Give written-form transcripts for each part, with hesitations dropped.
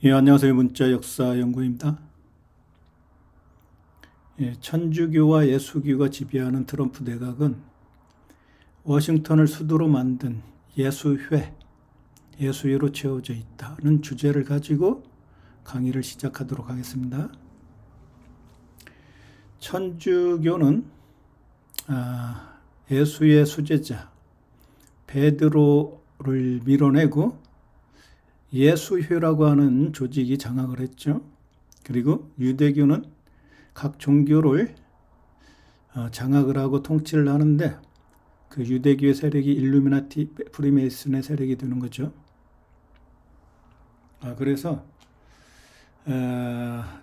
예, 안녕하세요. 문자 역사 연구입니다. 예, 천주교와 예수교가 지배하는 트럼프 내각은 워싱턴을 수도로 만든 예수회로 채워져 있다는 주제를 가지고 강의를 시작하도록 하겠습니다. 천주교는 예수의 수제자 베드로를 밀어내고 예수회라고 하는 조직이 장악을 했죠. 그리고 유대교는 각 종교를 장악을 하고 통치를 하는데 그 유대교의 세력이 일루미나티 프리메이슨의 세력이 되는 거죠. 그래서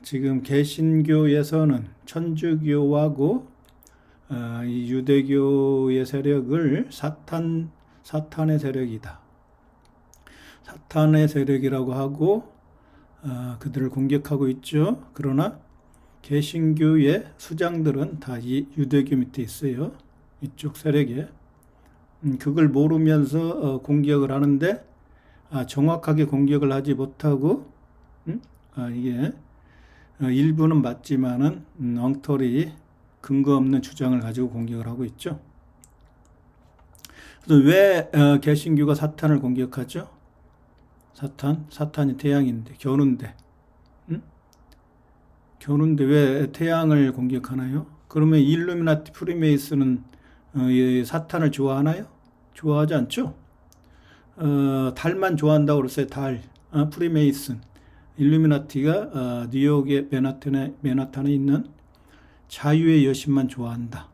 지금 개신교에서는 천주교하고 이 유대교의 세력을 사탄의 세력이다. 사탄의 세력이라고 하고 그들을 공격하고 있죠. 그러나 개신교의 수장들은 다 이 유대교 밑에 있어요. 이쪽 세력에. 그걸 모르면서 공격을 하는데 정확하게 공격을 하지 못하고 이게 일부는 맞지만은 엉터리 근거 없는 주장을 가지고 공격을 하고 있죠. 그래서 왜 개신교가 사탄을 공격하죠? 사탄이 태양인데, 겨누인데, 겨누인데 왜 태양을 공격하나요? 그러면 일루미나티 프리메이슨은 사탄을 좋아하나요? 좋아하지 않죠? 달만 좋아한다고 그랬어요. 달, 프리메이슨. 일루미나티가 뉴욕의 맨하탄에 있는 자유의 여신만 좋아한다.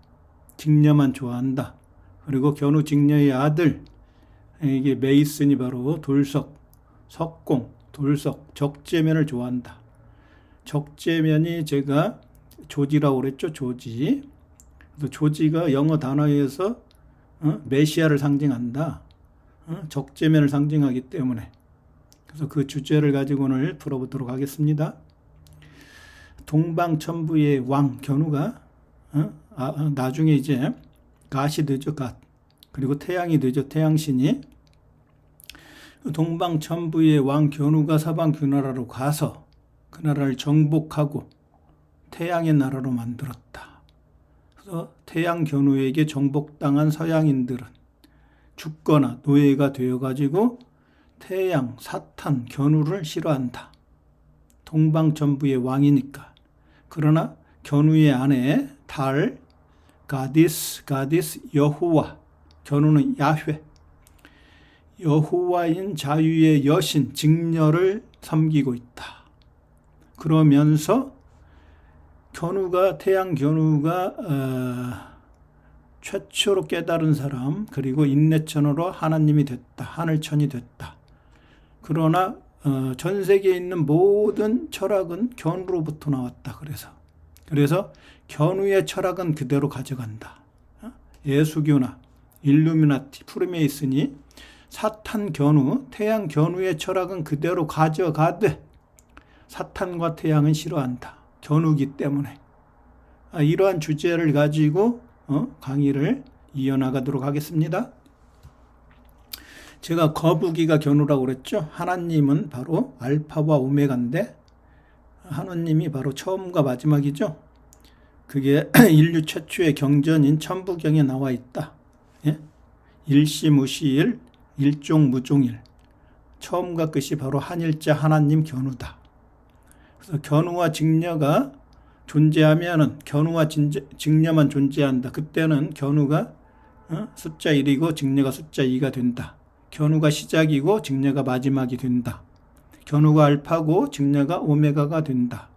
직녀만 좋아한다. 그리고 겨누 직녀의 아들, 이게 메이슨이 바로 석공, 돌석, 적재면을 좋아한다. 적재면이 제가 조지라고 그랬죠. 조지. 그래서 조지가 영어 단어에서 메시아를 상징한다. 적재면을 상징하기 때문에. 그래서 그 주제를 가지고 오늘 풀어보도록 하겠습니다. 동방천부의 왕 견우가 나중에 이제 갓이 되죠. 갓. 그리고 태양이 되죠. 태양신이. 동방천부의 왕 견우가 서방 그 나라로 가서 그 나라를 정복하고 태양의 나라로 만들었다. 그래서 태양 견우에게 정복당한 서양인들은 죽거나 노예가 되어가지고 태양, 사탄, 견우를 싫어한다. 동방천부의 왕이니까. 그러나 견우의 아내 달, 가디스, 여호와, 견우는 야훼. 여호와인 자유의 여신 직녀를 섬기고 있다. 그러면서 태양 견우가 최초로 깨달은 사람, 그리고 인내천으로 하나님이 됐다. 하늘천이 됐다. 그러나 전 세계에 있는 모든 철학은 견우로부터 나왔다. 그래서 견우의 철학은 그대로 가져간다. 예수교나 일루미나티, 프리메이슨이 사탄 견우, 태양 견우의 철학은 그대로 가져가되 사탄과 태양은 싫어한다. 견우기 때문에. 이러한 주제를 가지고 강의를 이어나가도록 하겠습니다. 제가 거북이가 견우라고 그랬죠. 하나님은 바로 알파와 오메가인데 하나님이 바로 처음과 마지막이죠. 그게 인류 최초의 경전인 천부경에 나와 있다. 예? 일시무시일, 일종무종일. 처음과 끝이 바로 한일자 하나님 견우다. 그래서 견우와 직녀가 존재하면은 견우와 직녀만 존재한다. 그때는 견우가 숫자 1이고 직녀가 숫자 2가 된다. 견우가 시작이고 직녀가 마지막이 된다. 견우가 알파고 직녀가 오메가가 된다.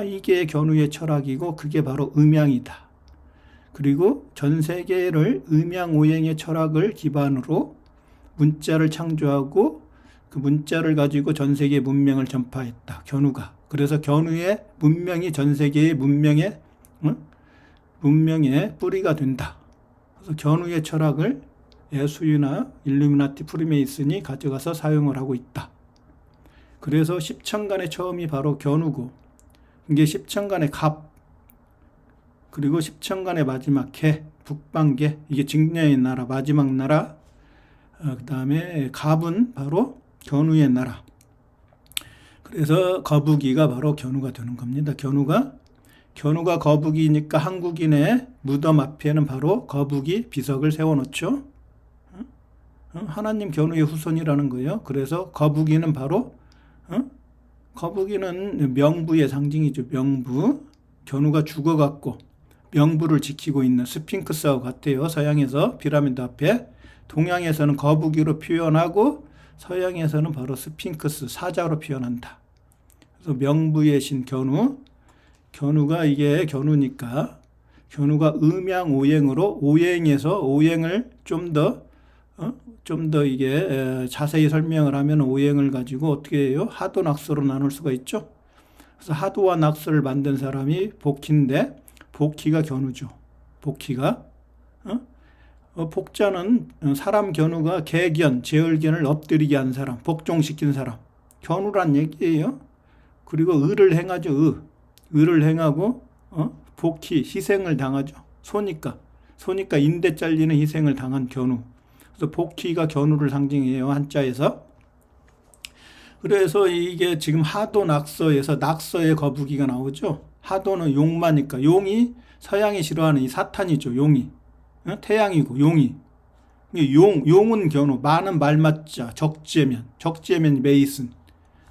이게 견우의 철학이고 그게 바로 음양이다. 그리고 전 세계를 음양오행의 철학을 기반으로 문자를 창조하고 그 문자를 가지고 전 세계 문명을 전파했다. 견우가. 그래서 견우의 문명이 전 세계의 문명의 뿌리가 된다. 그래서 견우의 철학을 예수유나 일루미나티 프리메이슨이 가져가서 사용을 하고 있다. 그래서 십천간의 처음이 바로 견우고 이게 십천간의 갑 그리고 십천간의 마지막 개, 북방개 이게 직녀의 나라, 마지막 나라. 그 다음에 갑은 바로 견우의 나라. 그래서 거북이가 바로 견우가 되는 겁니다. 견우가 거북이니까 한국인의 무덤 앞에는 바로 거북이 비석을 세워놓죠. 하나님 견우의 후손이라는 거예요. 그래서 거북이는 바로 거북이는 명부의 상징이죠. 명부. 견우가 죽어갖고 명부를 지키고 있는 스핑크스하고 같아요. 서양에서 피라미드 앞에, 동양에서는 거북이로 표현하고 서양에서는 바로 스핑크스 사자로 표현한다. 그래서 명부의 신 견우가 이게 견우니까 견우가 음양오행으로 오행에서 오행을 좀 더 이게 자세히 설명을 하면 오행을 가지고 어떻게 해요? 하도 낙서로 나눌 수가 있죠. 그래서 하도와 낙서를 만든 사람이 복희인데 복희가 견우죠. 복희가 복자는 사람 견우가 개견, 제얼견을 엎드리게 한 사람, 복종시킨 사람, 견우란 얘기예요. 그리고 의를 행하죠. 의를 행하고 복희, 희생을 당하죠. 소니까 인대 잘리는 희생을 당한 견우. 그래서 복희가 견우를 상징해요. 한자에서. 그래서 이게 지금 하도 낙서에서 낙서의 거북이가 나오죠. 하도는 용마니까 용이 서양이 싫어하는 이 사탄이죠. 용이. 태양이고 용이. 용은 견우, 마는 말맞자, 적재면 메이슨.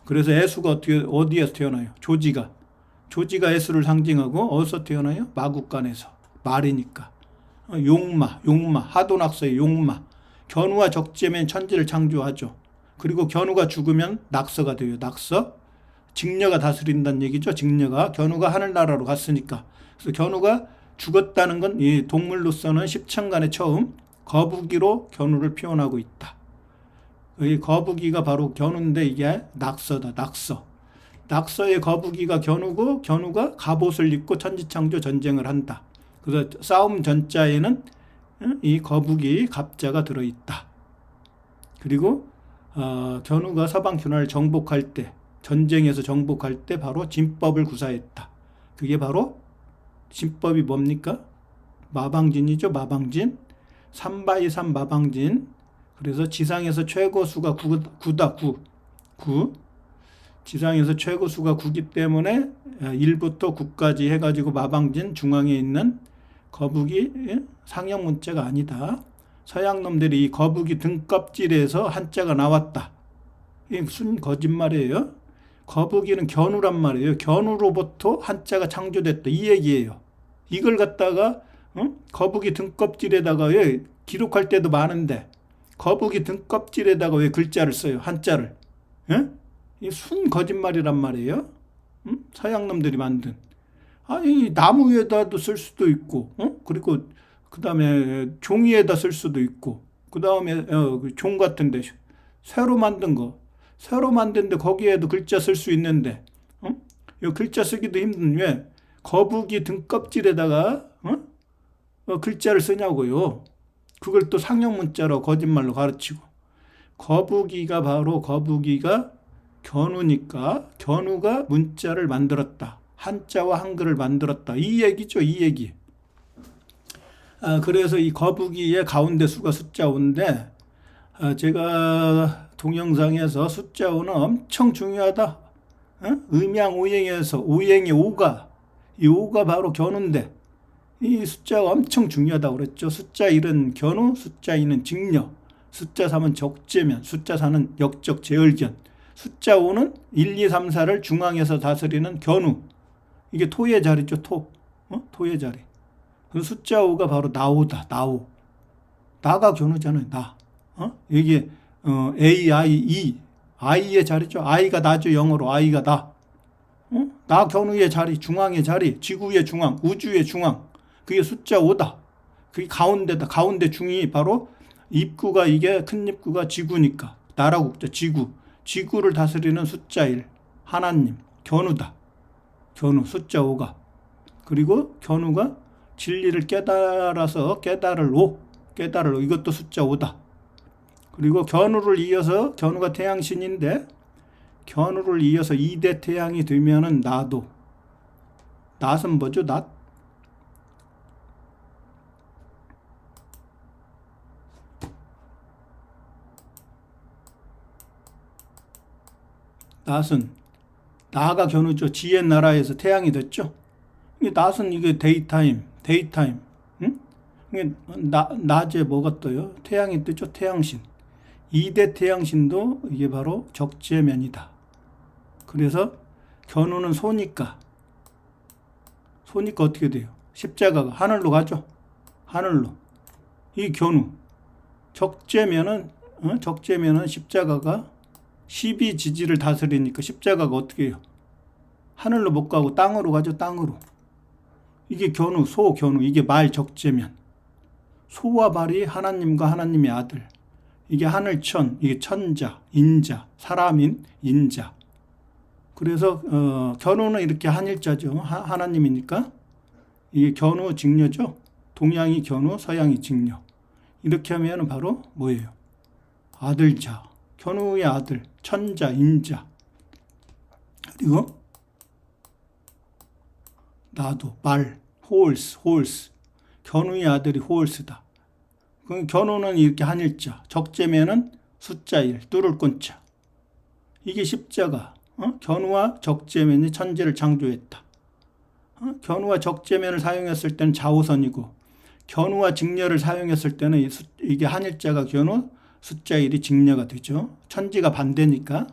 그래서 애수가 어디에서 태어나요? 조지가 애수를 상징하고 어디서 태어나요? 마국간에서. 말이니까. 용마, 하도 낙서의 용마. 견우와 적재면 천지를 창조하죠. 그리고 견우가 죽으면 낙서가 돼요. 낙서. 직녀가 다스린다는 얘기죠. 직녀가. 견우가 하늘나라로 갔으니까. 그래서 견우가 죽었다는 건 이 동물로서는 십천간에 처음 거북이로 견우를 표현하고 있다. 이 거북이가 바로 견우인데 이게 낙서다. 낙서의 거북이가 견우고 견우가 갑옷을 입고 천지창조 전쟁을 한다. 그래서 싸움 전자에는 이 거북이 갑자가 들어있다. 그리고 견우가 서방 균화를 정복할 때, 전쟁에서 정복할 때 바로 진법을 구사했다. 그게 바로 진법이 뭡니까? 마방진이죠. 마방진. 3x3 마방진. 그래서 지상에서 최고수가 9다. 9. 지상에서 최고수가 9기 때문에 1부터 9까지 해가지고 마방진 중앙에 있는 거북이 상형 문자가 아니다. 서양 놈들이 이 거북이 등껍질에서 한자가 나왔다. 이게 무슨 거짓말이에요? 거북이는 견우란 말이에요. 견우로부터 한자가 창조됐다. 이 얘기예요. 이걸 갖다가 거북이 등껍질에다가 왜 기록할 때도 많은데 거북이 등껍질에다가 왜 글자를 써요? 한자를. 이 순 거짓말이란 말이에요. 서양 놈들이 만든. 아니 나무 위에다도 쓸 수도 있고, 그리고 그 다음에 종이에다 쓸 수도 있고, 그 다음에 종 같은데 새로 만든데 거기에도 글자 쓸 수 있는데, 이 글자 쓰기도 힘든 왜 거북이 등껍질에다가 글자를 쓰냐고요. 그걸 또 상형 문자로 거짓말로 가르치고. 거북이가 견우니까 견우가 문자를 만들었다. 한자와 한글을 만들었다. 이 얘기죠. 이 얘기. 그래서 이 거북이의 가운데 수가 숫자 5인데 제가 동영상에서 숫자 5는 엄청 중요하다. 음양오행에서 오행의 5가 이 5가 바로 견우인데 이 숫자가 엄청 중요하다고 그랬죠. 숫자 1은 견우, 숫자 2는 직녀, 숫자 3은 적재면, 숫자 4는 역적 제얼견, 숫자 5는 1, 2, 3, 4를 중앙에서 다스리는 견우. 이게 토의 자리죠. 토의 자리. 그 숫자 5가 바로 나오다. 나가 견우잖아요. 나. 이게 A, I, E. I의 자리죠. I가 나죠. 영어로 I가 나. 나 견우의 자리, 중앙의 자리, 지구의 중앙, 우주의 중앙. 그게 숫자 5다. 그게 가운데다. 가운데 중이 바로 입구가 이게 큰 입구가 지구니까. 나라고 그죠. 지구를 다스리는 숫자 1. 하나님. 견우다. 견우 숫자 5가. 그리고 견우가 진리를 깨달아서 깨달을 5. 이것도 숫자 5다. 그리고 견우를 이어서 견우가 태양신인데 견우를 이어서 2대 태양이 되면은 나도. 낫은 뭐죠? 낫은 나가 견우죠. 지의 나라에서 태양이 됐죠. 이게 낮은 이게 데이타임. 응? 이게 낮에 뭐가 떠요? 태양이 뜨죠. 태양신. 2대 태양신도 이게 바로 적재면이다. 그래서 견우는 소니까 어떻게 돼요? 십자가가 하늘로 가죠. 하늘로. 이 견우. 적재면은 십자가가 12지지를 다스리니까 십자가가 어떻게 해요? 하늘로 못 가고 땅으로 가죠. 땅으로. 이게 견우, 견우. 이게 말 적재면. 소와 말이 하나님과 하나님의 아들. 이게 하늘천, 이게 천자, 인자, 사람인 인자. 그래서 견우는 이렇게 한일자죠. 하나님이니까. 이게 견우 직녀죠. 동양이 견우, 서양이 직녀. 이렇게 하면 바로 뭐예요? 아들자. 견우의 아들, 천자, 인자. 그리고 나도, 말, 홀스. 견우의 아들이 홀스다. 그럼 견우는 이렇게 한일자. 적재면은 숫자 1, 뚫을 꼰자. 이게 십자가. 견우와 적재면이 천지를 창조했다. 견우와 적재면을 사용했을 때는 좌우선이고, 견우와 직녀를 사용했을 때는 이게 한일자가 견우, 숫자 1이 직녀가 되죠. 천지가 반대니까.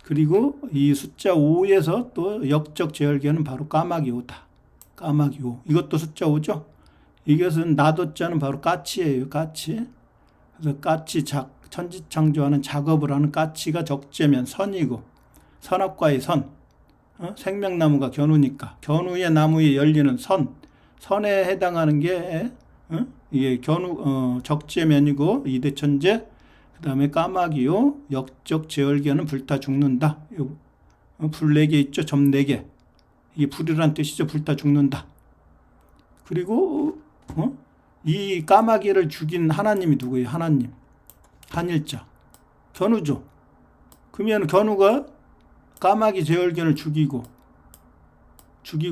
그리고 이 숫자 5에서 또 역적 제열계는 바로 까마귀오다. 까마귀오. 이것도 숫자 5죠. 이것은 나도자는 바로 까치예요. 까치. 그래서 천지 창조하는 작업을 하는 까치가 적재면 선이고, 선악과의 선. 생명나무가 견우니까 견우의 나무에 열리는 선에 해당하는 게 이게 견우 적재면이고, 이대천재. 그 다음에 까마귀요. 역적 제열계는 불타 죽는다. 불 4개 있죠. 점 4개. 이게 불이란 뜻이죠. 불타 죽는다. 그리고 이 까마귀를 죽인 하나님이 누구예요? 하나님. 한일자. 견우죠. 그러면 견우가 까마귀 제열견을 죽이고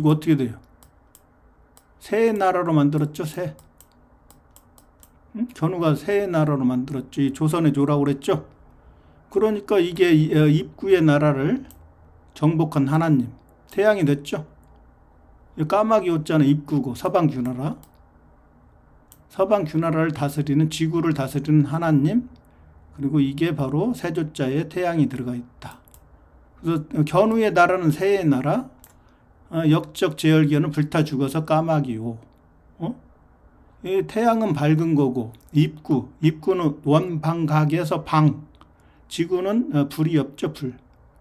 어떻게 돼요? 새의 나라로 만들었죠. 새. 견우가 새의 나라로 만들었죠. 이 조선의 조라고 그랬죠. 그러니까 이게 입구의 나라를 정복한 하나님. 태양이 됐죠. 까마귀 옷자는 입구고 서방규나라. 서방규나라를 다스리는, 지구를 다스리는 하나님. 그리고 이게 바로 세조자에 태양이 들어가 있다. 그래서 견우의 나라는 새의 나라, 역적 제열계는 불타 죽어서 까마귀오. 태양은 밝은 거고, 입구는 원방각에서 방, 지구는 불이 없죠.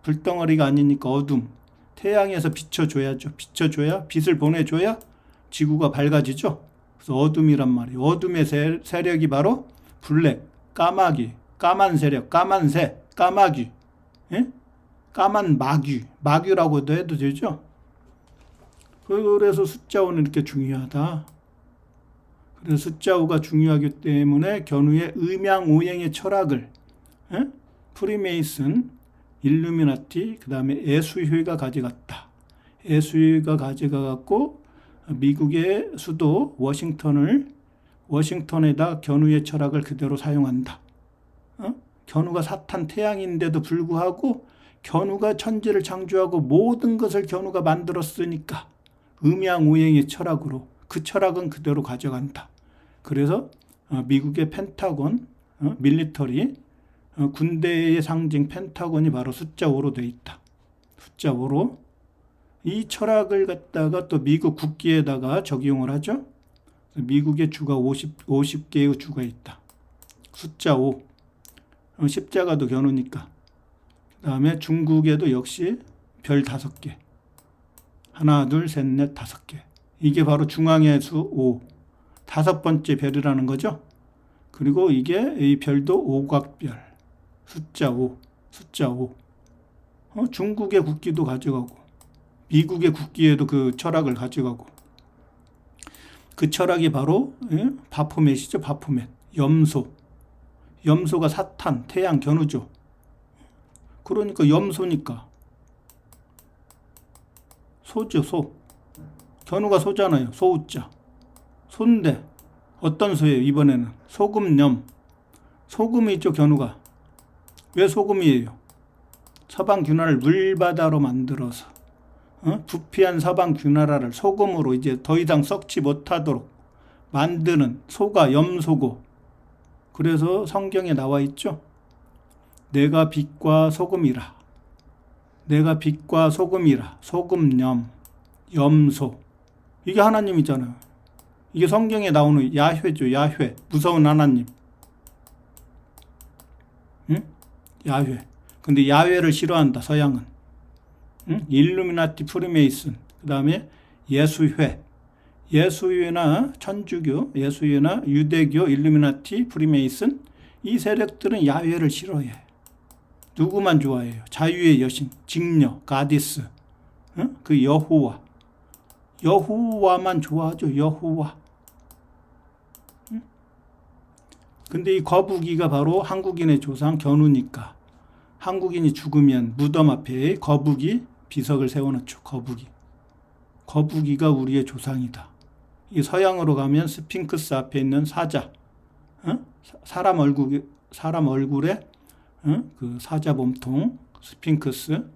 불덩어리가 아니니까 어둠. 태양에서 비춰줘야죠. 비춰줘야, 빛을 보내줘야 지구가 밝아지죠. 그래서 어둠이란 말이에요. 어둠의 세력이 바로 블랙, 까마귀, 까만 세력, 까만 새, 까마귀, 까만 마귀라고도 해도 되죠. 그래서 숫자 5는 이렇게 중요하다. 그래서 숫자 5가 중요하기 때문에 견우의 음양오행의 철학을 프리메이슨, 일루미나티, 그 다음에 에수회가 가져갔다. 에수회가 가져가갖고 미국의 수도 워싱턴에다 견우의 철학을 그대로 사용한다. 견우가 사탄 태양인데도 불구하고 견우가 천지를 창조하고 모든 것을 견우가 만들었으니까 음양오행의 철학으로 그 철학은 그대로 가져간다. 그래서 미국의 펜타곤, 밀리터리, 군대의 상징 펜타곤이 바로 숫자 5로 되어 있다. 숫자 5로. 이 철학을 갖다가 또 미국 국기에다가 적용을 하죠. 미국의 주가 50개의 주가 있다. 숫자 5. 십자가도 견우니까. 그 다음에 중국에도 역시 별 5개. 하나, 둘, 셋, 넷, 5개. 이게 바로 중앙의 수 5. 5번째 별이라는 거죠. 그리고 이게 이 별도 오각별. 숫자 5. 중국의 국기도 가져가고, 미국의 국기에도 그 철학을 가져가고, 그 철학이 바로 바포멧이죠. 바포멧. 염소가 사탄, 태양, 견우죠. 그러니까 염소니까 소죠. 소. 견우가 소잖아요. 소우자. 소인데 어떤 소예요? 이번에는 소금염. 소금이 있죠. 견우가. 왜 소금이에요? 서방 균화를 물바다로 만들어서 부패한 서방 균화라를 소금으로 이제 더 이상 썩지 못하도록 만드는 소가 염소고, 그래서 성경에 나와 있죠. 내가 빛과 소금이라. 내가 빛과 소금이라. 소금염, 염소. 이게 하나님이잖아요. 이게 성경에 나오는 야훼죠. 야훼. 무서운 하나님. 응? 야훼. 근데 야훼를 싫어한다, 서양은. 응? 일루미나티 프리메이슨. 그 다음에 예수회. 예수회나 천주교, 예수회나 유대교, 일루미나티, 프리메이슨. 이 세력들은 야훼를 싫어해. 누구만 좋아해요? 자유의 여신, 직녀, 가디스. 응? 그 여호와. 여호와만 좋아하죠. 여호와. 응? 근데 이 거북이가 바로 한국인의 조상 견우니까 한국인이 죽으면 무덤 앞에 거북이 비석을 세워놓죠. 거북이. 거북이가 우리의 조상이다. 이 서양으로 가면 스핑크스 앞에 있는 사자. 사람 얼굴에 그 사자 몸통, 스핑크스.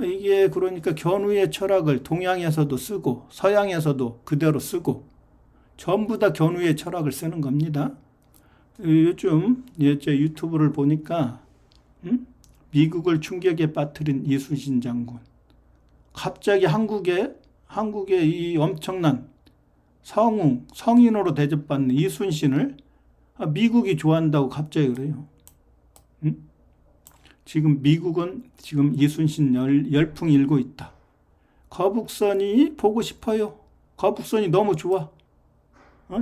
이게 그러니까 견우의 철학을 동양에서도 쓰고 서양에서도 그대로 쓰고 전부 다 견우의 철학을 쓰는 겁니다. 요즘 제 유튜브를 보니까 미국을 충격에 빠뜨린 이순신 장군, 갑자기 한국의 이 엄청난 성인으로 대접받는 이순신을 미국이 좋아한다고 갑자기 그래요. 지금 미국은 지금 이순신 열풍이 일고 있다. 거북선이 보고 싶어요. 거북선이 너무 좋아.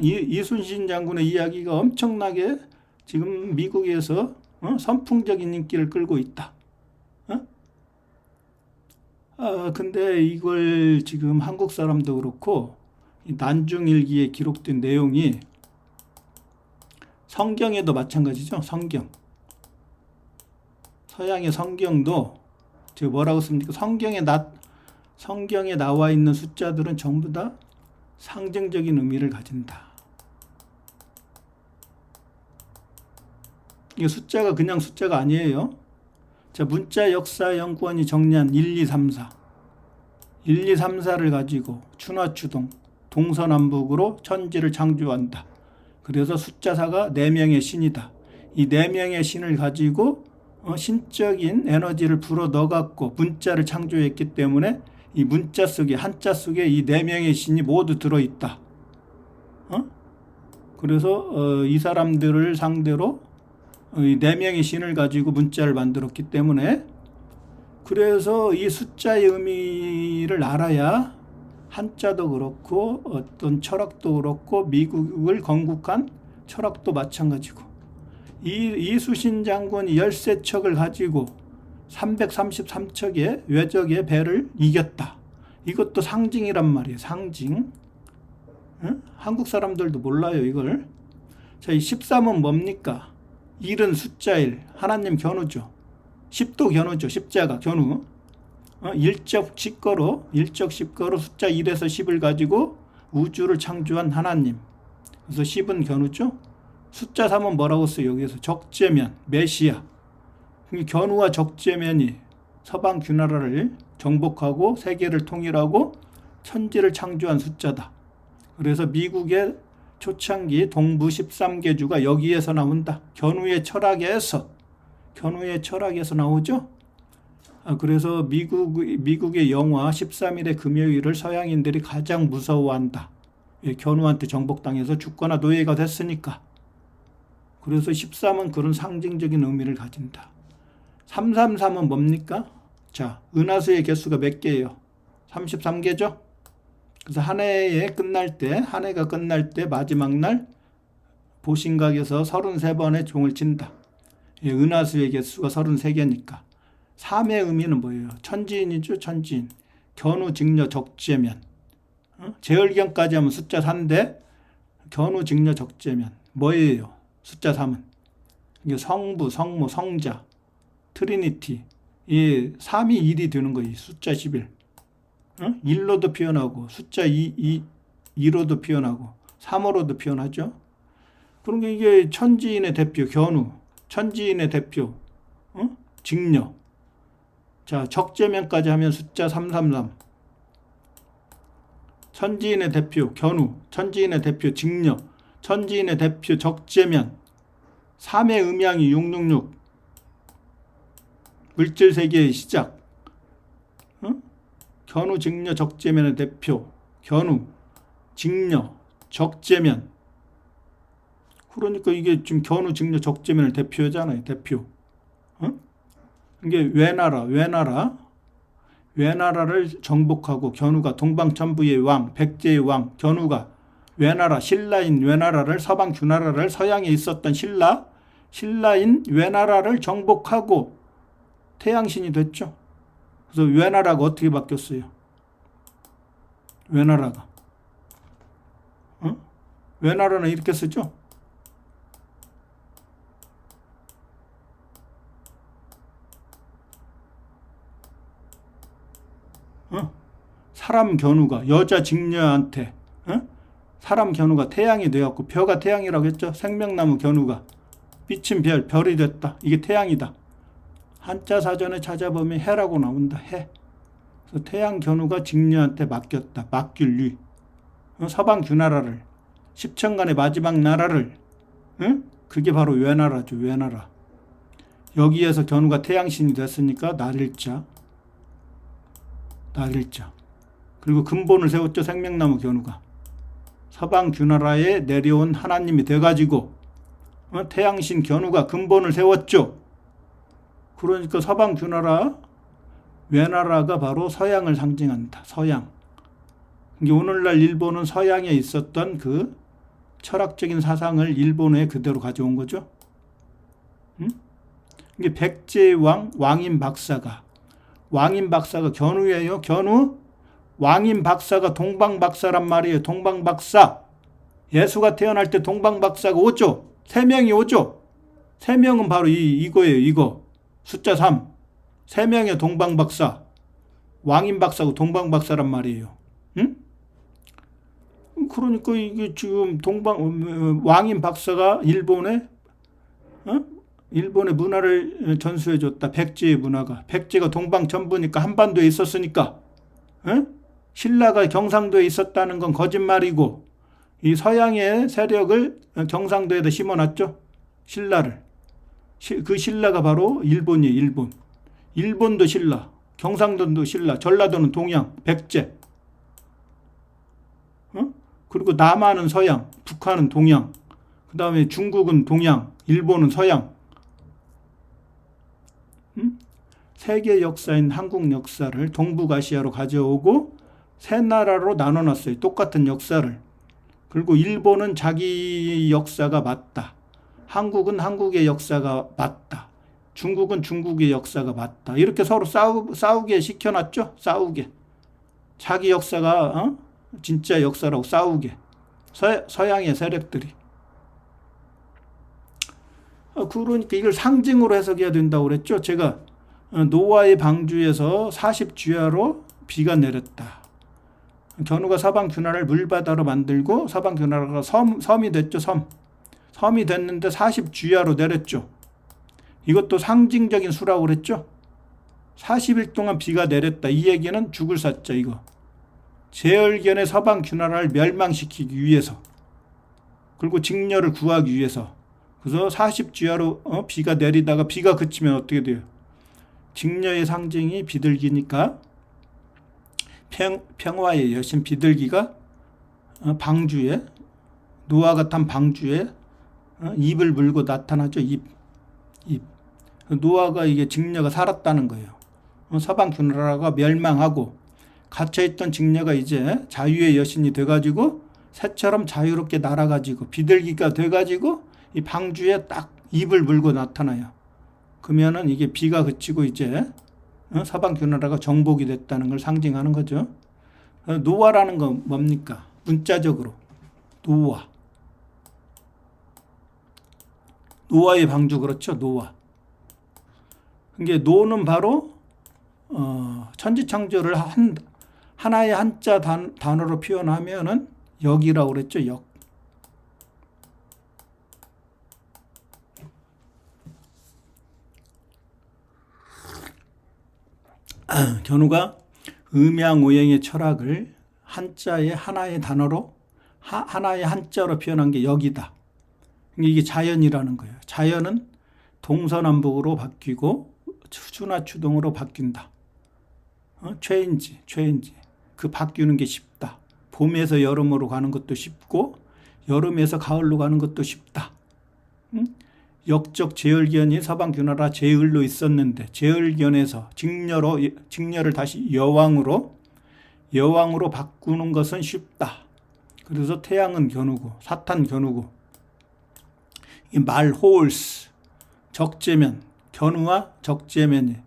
이순신 장군의 이야기가 엄청나게 지금 미국에서 선풍적인 인기를 끌고 있다. 근데 이걸 지금 한국 사람도 그렇고 난중일기에 기록된 내용이 성경에도 마찬가지죠. 서양의 성경도 제가 뭐라고 씁니까? 성경에 나와 있는 숫자들은 전부 다 상징적인 의미를 가진다. 이 숫자가 그냥 숫자가 아니에요. 자, 문자역사연구원이 정리한 1, 2, 3, 4. 1, 2, 3, 4를 가지고 춘화추동, 동서남북으로 천지를 창조한다. 그래서 숫자 4가 4명의 신이다. 이 4명의 신을 가지고 신적인 에너지를 불어 넣어갖고 문자를 창조했기 때문에 이 문자 속에, 한자 속에 이 4명의 신이 모두 들어있다. 그래서 이 사람들을 상대로 이 4명의 신을 가지고 문자를 만들었기 때문에, 그래서 이 숫자의 의미를 알아야 한자도 그렇고 어떤 철학도 그렇고 미국을 건국한 철학도 마찬가지고, 이순신 장군이 13척을 가지고 333척의 외적의 배를 이겼다. 이것도 상징이란 말이에요. 상징. 한국 사람들도 몰라요, 이걸. 자, 이 13은 뭡니까? 1은 숫자 1, 하나님 견우죠. 10도 견우죠. 십자가 견우. 일적 십거로 숫자 1에서 10을 가지고 우주를 창조한 하나님. 그래서 10은 견우죠. 숫자 3은 뭐라고 써요? 여기서 적재면, 메시아. 견우와 적재면이 서방 균화라를 정복하고 세계를 통일하고 천지를 창조한 숫자다. 그래서 미국의 초창기 동부 13개주가 여기에서 나온다. 견우의 철학에서 나오죠. 그래서 미국의 영화 13일의 금요일을 서양인들이 가장 무서워한다. 견우한테 정복당해서 죽거나 노예가 됐으니까. 그래서 13은 그런 상징적인 의미를 가진다. 333은 뭡니까? 자, 은하수의 개수가 몇 개예요? 33개죠? 그래서 한 해가 끝날 때 마지막 날 보신각에서 33번의 종을 친다. 은하수의 개수가 33개니까. 3의 의미는 뭐예요? 천지인이죠, 천지인. 견우, 직녀, 적재면. 제월경까지 하면 숫자 4인데 견우, 직녀, 적재면. 뭐예요? 숫자 3은. 이게 성부, 성모, 성자, 트리니티. 이 3이 1이 되는 거예요. 숫자 11. 1로도 표현하고 숫자 2로도 표현하고 3으로도 표현하죠. 그러니까 이게 천지인의 대표 견우, 천지인의 대표 직녀, 자, 적재면까지 하면 숫자 333. 천지인의 대표 견우, 천지인의 대표 직녀, 천지인의 대표 적재면, 3의 음양이 666, 물질세계의 시작. 견우, 직녀, 적재면의 대표, 견우, 직녀, 적재면. 그러니까 이게 지금 견우, 직녀, 적재면을 대표하잖아요. 대표. 이게 외나라를 정복하고 견우가 동방천부의 왕, 백제의 왕, 견우가 외나라, 신라인 외나라를, 서방 주나라를, 서양에 있었던 신라인 외나라를 정복하고 태양신이 됐죠. 그래서 외나라가 어떻게 바뀌었어요? 외나라가. 외나라는 이렇게 쓰죠. 사람 견우가 여자 직녀한테 사람 견우가 태양이 되었고, 벼가 태양이라고 했죠. 생명나무 견우가 비친 별이 됐다. 이게 태양이다. 한자 사전에 찾아보면 해라고 나온다. 해. 그래서 태양 견우가 직녀한테 맡겼다. 맡길 위. 서방 주나라를, 10천간의 마지막 나라를, 그게 바로 외나라죠. 외나라. 여기에서 견우가 태양신이 됐으니까 날일자. 그리고 근본을 세웠죠. 생명나무 견우가. 서방 주나라에 내려온 하나님이 돼가지고 태양신 견우가 근본을 세웠죠. 그러니까 서방 주나라, 외나라가 바로 서양을 상징한다. 서양. 오늘날 일본은 서양에 있었던 그 철학적인 사상을 일본에 그대로 가져온 거죠. 이게 백제의 왕인 박사가 견우예요. 견우. 왕인 박사가 동방박사란 말이에요. 동방박사. 예수가 태어날 때 동방박사가 오죠. 3명이 오죠. 3명은 바로 이거예요. 이거. 숫자 3. 3명의 동방박사. 왕인 박사고 동방박사란 말이에요. 그러니까 이게 지금 왕인 박사가 일본의 문화를 전수해줬다. 백제의 문화가. 백제가 동방천부니까 한반도에 있었으니까. 신라가 경상도에 있었다는 건 거짓말이고, 이 서양의 세력을 경상도에다 심어놨죠. 신라를. 그 신라가 바로 일본이에요. 일본. 일본도 신라, 경상도도 신라, 전라도는 동양, 백제. 그리고 남한은 서양, 북한은 동양, 그 다음에 중국은 동양, 일본은 서양. 세계 역사인 한국 역사를 동북아시아로 가져오고 세 나라로 나눠놨어요. 똑같은 역사를. 그리고 일본은 자기 역사가 맞다. 한국은 한국의 역사가 맞다. 중국은 중국의 역사가 맞다. 이렇게 서로 싸우게 시켜놨죠. 싸우게. 자기 역사가 진짜 역사라고 싸우게. 서양의 세력들이. 그러니까 이걸 상징으로 해석해야 된다고 그랬죠. 제가 노아의 방주에서 40주야로 비가 내렸다. 견우가 서방 주나라를 물바다로 만들고 서방 주나라가 섬이 됐죠. 섬이 됐는데 40주야로 내렸죠. 이것도 상징적인 수라고 그랬죠. 40일 동안 비가 내렸다. 이 얘기는 죽을 사자 이거. 제얼견의 서방 주나라를 멸망시키기 위해서, 그리고 직녀를 구하기 위해서. 그래서 40주야로 비가 내리다가 비가 그치면 어떻게 돼요? 직녀의 상징이 비둘기니까 평화의 여신 비둘기가 방주에, 노아가 탄 방주에 입을 물고 나타나죠. 입. 노아가 이게 직녀가 살았다는 거예요. 서방 주나라가 멸망하고 갇혀있던 직녀가 이제 자유의 여신이 돼가지고 새처럼 자유롭게 날아가지고 비둘기가 돼가지고 이 방주에 딱 입을 물고 나타나요. 그러면은 이게 비가 그치고 이제 서방 주나라가 정복이 됐다는 걸 상징하는 거죠. 노아라는 건 뭡니까? 문자적으로 노아의 방주. 그렇죠. 노아. 이게 노는 바로 천지창조를 하나의 한자 단어로 표현하면은 역이라고 그랬죠. 역. 견우가 음양오행의 철학을 한자의 하나의 단어로 하나의 한자로 표현한 게 여기다. 이게 자연이라는 거예요. 자연은 동서남북으로 바뀌고 추나추동으로 바뀐다. 체인지. 그 바뀌는 게 쉽다. 봄에서 여름으로 가는 것도 쉽고 여름에서 가을로 가는 것도 쉽다. 역적 제열견이 서방균하라 제을로 있었는데 제을견에서 직녀를 다시 여왕으로 바꾸는 것은 쉽다. 그래서 태양은 견우고 사탄 견우고 이 말호울스 적재면 견우와 적재면이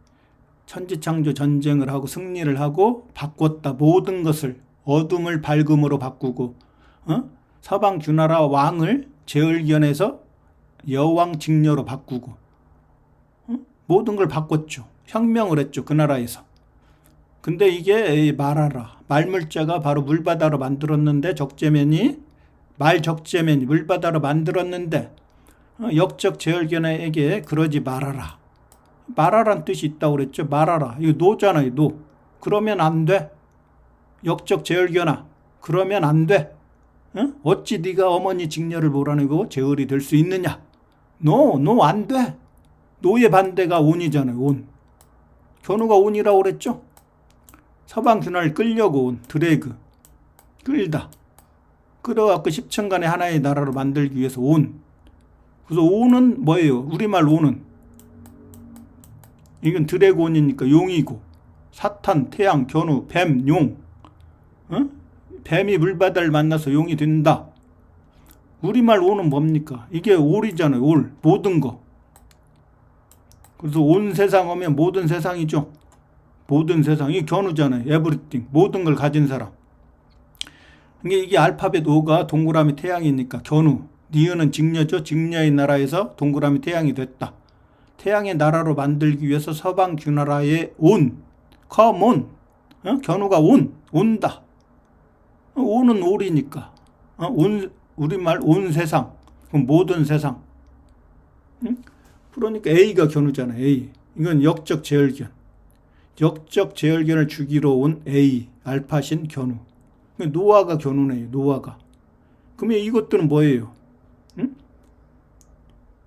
천지창조 전쟁을 하고 승리를 하고 바꿨다. 모든 것을 어둠을 밝음으로 바꾸고 서방균하라 왕을 제을견에서 여왕 직녀로 바꾸고 모든 걸 바꿨죠. 혁명을 했죠. 그 나라에서. 근데 이게 말하라. 말물자가 바로 물바다로 만들었는데 말적재면이 물바다로 만들었는데 역적 제열견에게 그러지 말아라. 말하라는 뜻이 있다고 그랬죠. 말하라. 이거 노잖아요. 노. 그러면 안 돼. 역적 제열견아. 그러면 안 돼. 어찌 네가 어머니 직녀를 몰아내고 제을이 될 수 있느냐. 노 안 돼. 노의 반대가 온이잖아요. 온. 견우가 온이라고 그랬죠. 서방균하를 끌려고 온 드래그. 끌다. 끌어갖고 10천간의 하나의 나라로 만들기 위해서 온. 그래서 온은 뭐예요? 우리말 온은. 이건 드래곤이니까 용이고 사탄, 태양, 견우, 뱀, 용. 뱀이 물바다를 만나서 용이 된다. 우리말 온은 뭡니까? 이게 올이잖아요. 올. 모든 거. 그래서 온 세상 오면 모든 세상이죠. 모든 세상. 이게 견우잖아요. 에브리띵. 모든 걸 가진 사람. 이게 알파벳 O가 동그라미 태양이니까 견우. 니은은 직녀죠. 직녀의 나라에서 동그라미 태양이 됐다. 태양의 나라로 만들기 위해서 서방균하라의 온. come on. 견우가 온다. 온은 올이니까. 우리말 온 세상. 그럼 모든 세상. 그러니까 A가 견우잖아요. A. 이건 역적 제열견. 역적 제열견을 죽이러 온 A. 알파신 견우. 노아가 견우네요. 노아가. 그러면 이것들은 뭐예요?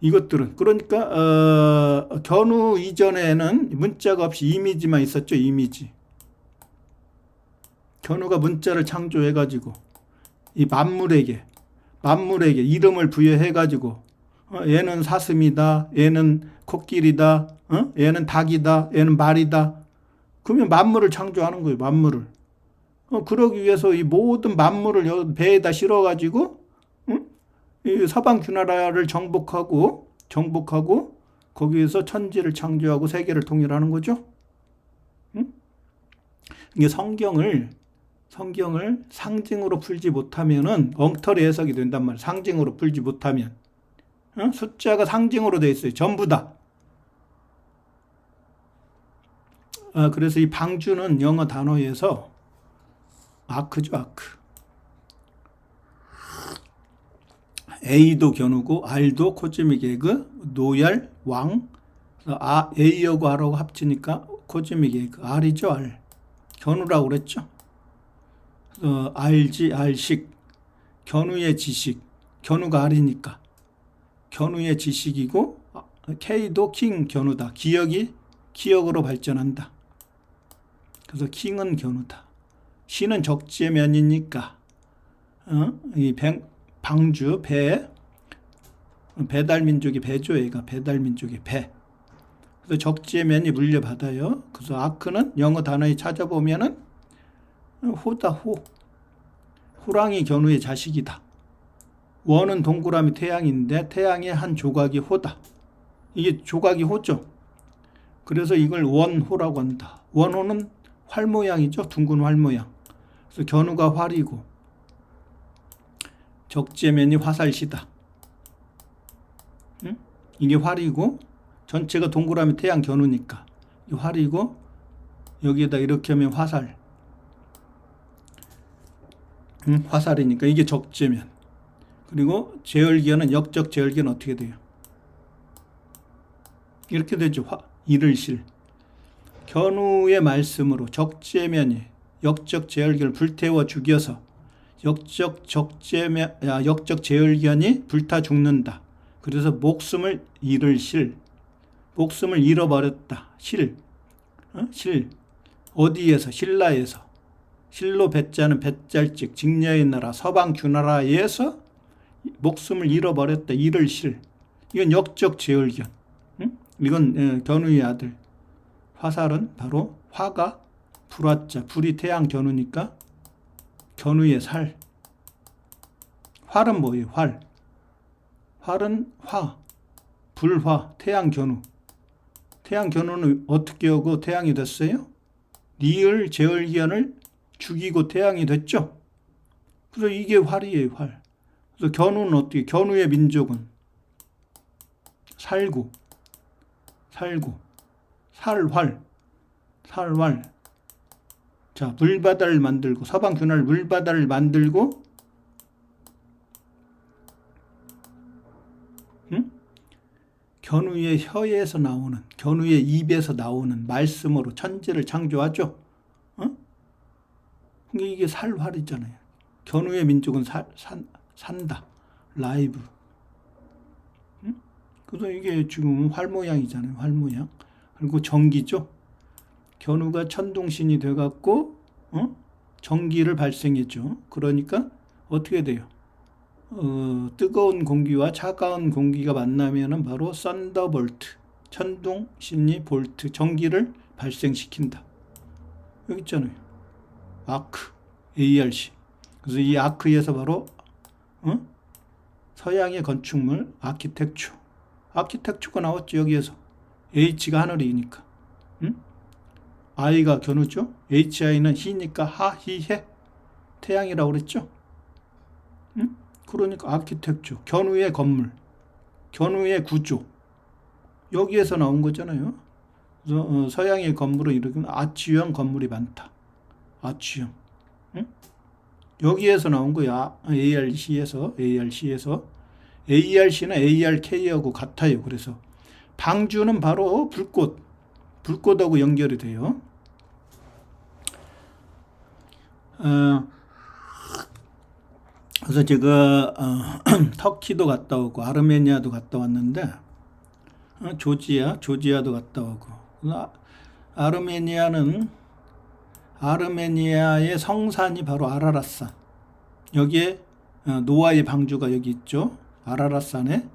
이것들은 그러니까 견우 이전에는 문자가 없이 이미지만 있었죠. 이미지. 견우가 문자를 창조해가지고 이 만물에게 이름을 부여해가지고 얘는 사슴이다, 얘는 코끼리다, 얘는 닭이다, 얘는 말이다. 그러면 만물을 창조하는 거예요. 만물을. 그러기 위해서 이 모든 만물을 배에다 실어가지고 이 서방균하라를 정복하고 거기에서 천지를 창조하고 세계를 통일하는 거죠. 이게 성경을 상징으로 풀지 못하면은 엉터리 해석이 된단 말이에요. 상징으로 풀지 못하면. 숫자가 상징으로 되어 있어요. 전부 다. 그래서 이 방주는 영어 단어에서 아크죠. 아크. A도 견우고 R도 코즈믹 에그, 노열, 왕. A하고 R하고 합치니까 코즈믹 에그. R이죠. R. 견우라고 그랬죠. 알지, 알식. 견우의 지식. 견우가 R이니까. 견우의 지식이고 K도 킹 견우다. 기억으로 발전한다. 그래서 킹은 견우다. 시는 적재면이니까 이 방주 배달민족이 배죠. 얘가 배달민족이 배. 그래서 적재면이 물려받아요. 그래서 아크는 영어 단어에 찾아보면은 호다. 호랑이 견우의 자식이다. 원은 동그라미 태양인데 태양의 한 조각이 호다. 이게 조각이 호죠. 그래서 이걸 원호라고 한다. 원호는 활 모양이죠. 둥근 활 모양. 그래서 견우가 활이고 적재면이 화살시다. 이게 활이고 전체가 동그라미 태양 견우니까 이 활이고 여기에다 이렇게 하면 화살. 화살이니까 이게 적재면. 그리고 제열기는 역적 제열기는 어떻게 돼요? 이렇게 되죠. 이를실. 견우의 말씀으로 적재면이 역적 제얼견을 불태워 죽여서 역적 제얼견이 불타 죽는다. 그래서 목숨을 잃어버렸다. 실. 어디에서? 신라에서. 실로 배자는 배짤직 직녀의 나라 서방 규나라에서 목숨을 잃어버렸다. 잃을 실. 이건 역적 제얼견. 이건 견우의 아들. 화살은 바로 화가 불화자. 불이 태양 견우니까 견우의 살. 활은 뭐예요? 활은 화. 불화. 태양 견우. 태양 견우는 어떻게 하고 태양이 됐어요? 리을 제얼기안을 죽이고 태양이 됐죠. 그래서 이게 활이에요. 활. 그래서 견우는 어떻게? 견우의 민족은 살구. 살활. 자, 물바다를 만들고 서방 균할 물바다를 만들고 견우의 혀에서 나오는, 견우의 입에서 나오는 말씀으로 천지를 창조하죠. 그러니까 이게 살활이잖아요. 견우의 민족은 산다. 라이브. 그래서 이게 지금 활 모양이잖아요. 활 모양. 그리고 전기죠. 견우가 천둥신이 돼갖고 전기를 발생했죠. 그러니까 어떻게 돼요? 뜨거운 공기와 차가운 공기가 만나면은 바로 썬더볼트, 천둥신이 볼트, 전기를 발생시킨다. 여기 있잖아요. 아크, ARC. 그래서 이 아크에서 바로 서양의 건축물 아키텍처가 나왔죠. 여기에서 H가 하늘이니까. I가 견우죠. HI는 희니까 하희해 태양이라고 그랬죠. 그러니까 아키텍처, 견우의 건물, 견우의 구조, 여기에서 나온 거잖아요. 그래서 서양의 건물은 이렇게 아치형 건물이 많다. 아치형. 여기에서 나온 거야. ARC는 ARK하고 같아요. 그래서 방주는 바로 불꽃하고 연결이 돼요. 그래서 제가 터키도 갔다 오고 아르메니아도 갔다 왔는데 조지아도 갔다 오고. 아르메니아의 성산이 바로 아라랏산. 여기에 노아의 방주가 여기 있죠. 아라랏산에.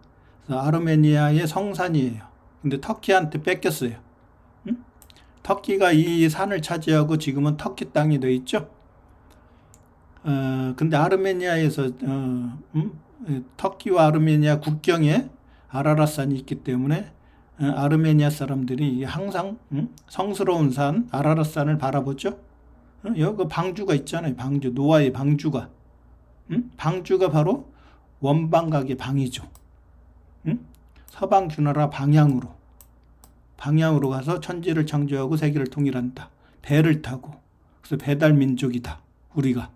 아르메니아의 성산이에요. 근데 터키한테 뺏겼어요. 터키가 이 산을 차지하고 지금은 터키 땅이 돼 있죠. 근데 아르메니아에서 터키와 아르메니아 국경에 아라랏산이 있기 때문에 아르메니아 사람들이 항상 성스러운 산 아라랏산을 바라보죠. 여기 방주가 있잖아요. 방주, 노아의 방주가. 방주가 바로 원방각의 방이죠. 서방 주나라 방향으로 가서 천지를 창조하고 세계를 통일한다. 배를 타고. 그래서 배달 민족이다. 우리가.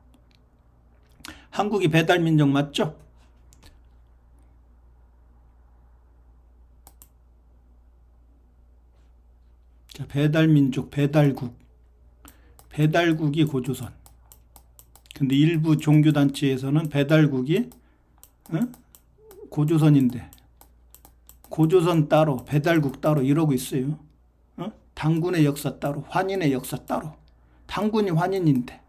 한국이 배달 민족 맞죠? 자, 배달 민족, 배달국이 고조선. 근데 일부 종교단체에서는 배달국이 고조선인데 고조선 따로, 배달국 따로 이러고 있어요. 당군의 역사 따로, 환인의 역사 따로. 당군이 환인인데,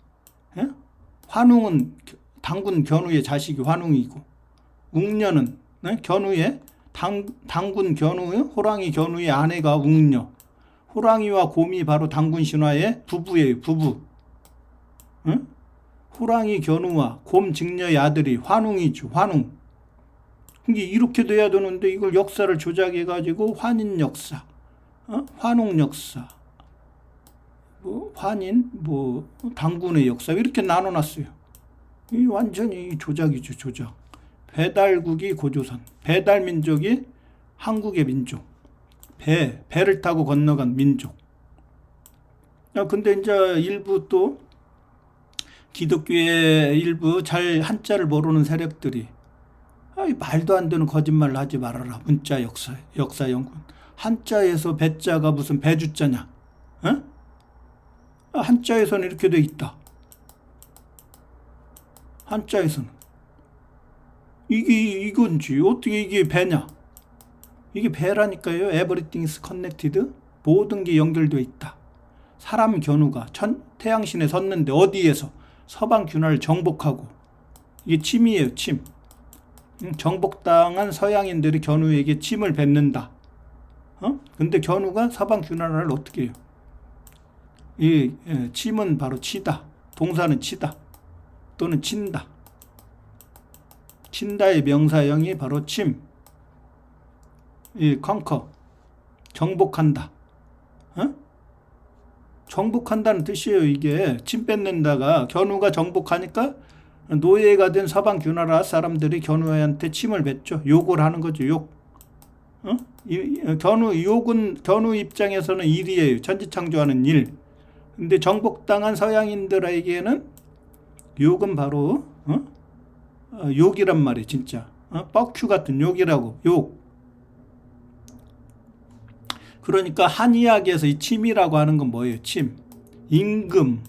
환웅은 당군 견우의 자식이 환웅이고, 웅녀는 견우의 당군 견우의 호랑이 견우의 아내가 웅녀. 호랑이와 곰이 바로 당군 신화의 부부예요. 부부. 호랑이 견우와 곰 직녀의 아들이 환웅이죠. 환웅. 이게 이렇게 돼야 되는데 이걸 역사를 조작해가지고 환인 역사, 환웅 역사, 환인, 당군의 역사 이렇게 나눠놨어요. 이 완전히 조작이죠. 조작. 배달국이 고조선, 배달민족이 한국의 민족, 배를 타고 건너간 민족. 근데 이제 일부 또 기독교의 일부 잘 한자를 모르는 세력들이 말도 안 되는 거짓말을 하지 말아라. 문자 역사 연구. 한자에서 배자가 무슨 배주자냐. 어? 한자에서는 이렇게 돼 있다. 한자에서는. 이건지, 어떻게 이게 배냐? 이게 배라니까요. Everything is connected. 모든 게 연결되어 있다. 사람 견우가 태양신에 섰는데 어디에서? 서방 균화를 정복하고. 이게 침이에요, 침. 정복당한 서양인들이 견우에게 침을 뱉는다. 근데 견우가 서방 균화를 어떻게 해요? 이 침은 바로 치다. 동사는 치다. 또는 친다. 친다의 명사형이 바로 침. 이 conquer. 정복한다. 정복한다는 뜻이에요. 이게 침 뱉는다가 견우가 정복하니까 노예가 된 서방 균나라 사람들이 견우한테 침을 뱉죠. 욕을 하는 거죠. 욕. 욕은 견우 입장에서는 일이에요. 천지창조하는 일. 근데 정복당한 서양인들에게는 욕은 바로 욕이란 말이에요. 진짜. 뻑큐 같은 욕이라고. 욕. 그러니까 한의학에서 이 침이라고 하는 건 뭐예요? 침. 임금.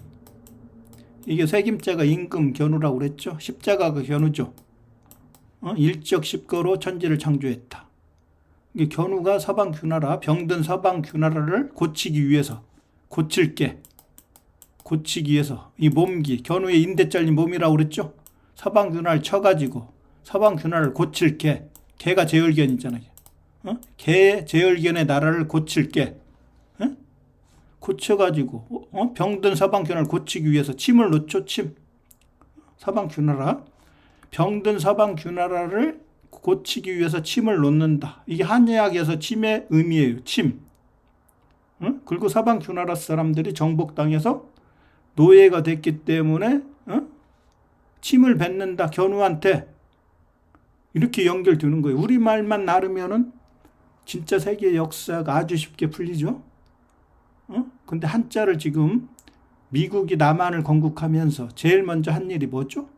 이게 세김자가 임금 견우라고 그랬죠. 십자가가 견우죠. 일적 십거로 천지를 창조했다. 이게 견우가 서방 균나라, 병든 서방 균나라를 고치기 위해서, 고치기 위해서 이 몸기, 견우의 인대 잘린 몸이라고 그랬죠. 서방 균나라를 쳐가지고 서방 균나라를 고칠 개. 개가 제열견이잖아요. 개의 제열견의 나라를 고칠 개. 고쳐가지고 병든 서방 균나라를 고치기 위해서 침을 놓죠. 침. 서방 균나라. 병든 서방 균나라를 고치기 위해서 침을 놓는다. 이게 한의학에서 침의 의미예요. 침. 그리고 서방 균나라 사람들이 정복당해서 노예가 됐기 때문에 침을 뱉는다. 견우한테. 이렇게 연결되는 거예요. 우리말만 나르면은 진짜 세계 역사가 아주 쉽게 풀리죠. 근데 한자를 지금 미국이 남한을 건국하면서 제일 먼저 한 일이 뭐죠?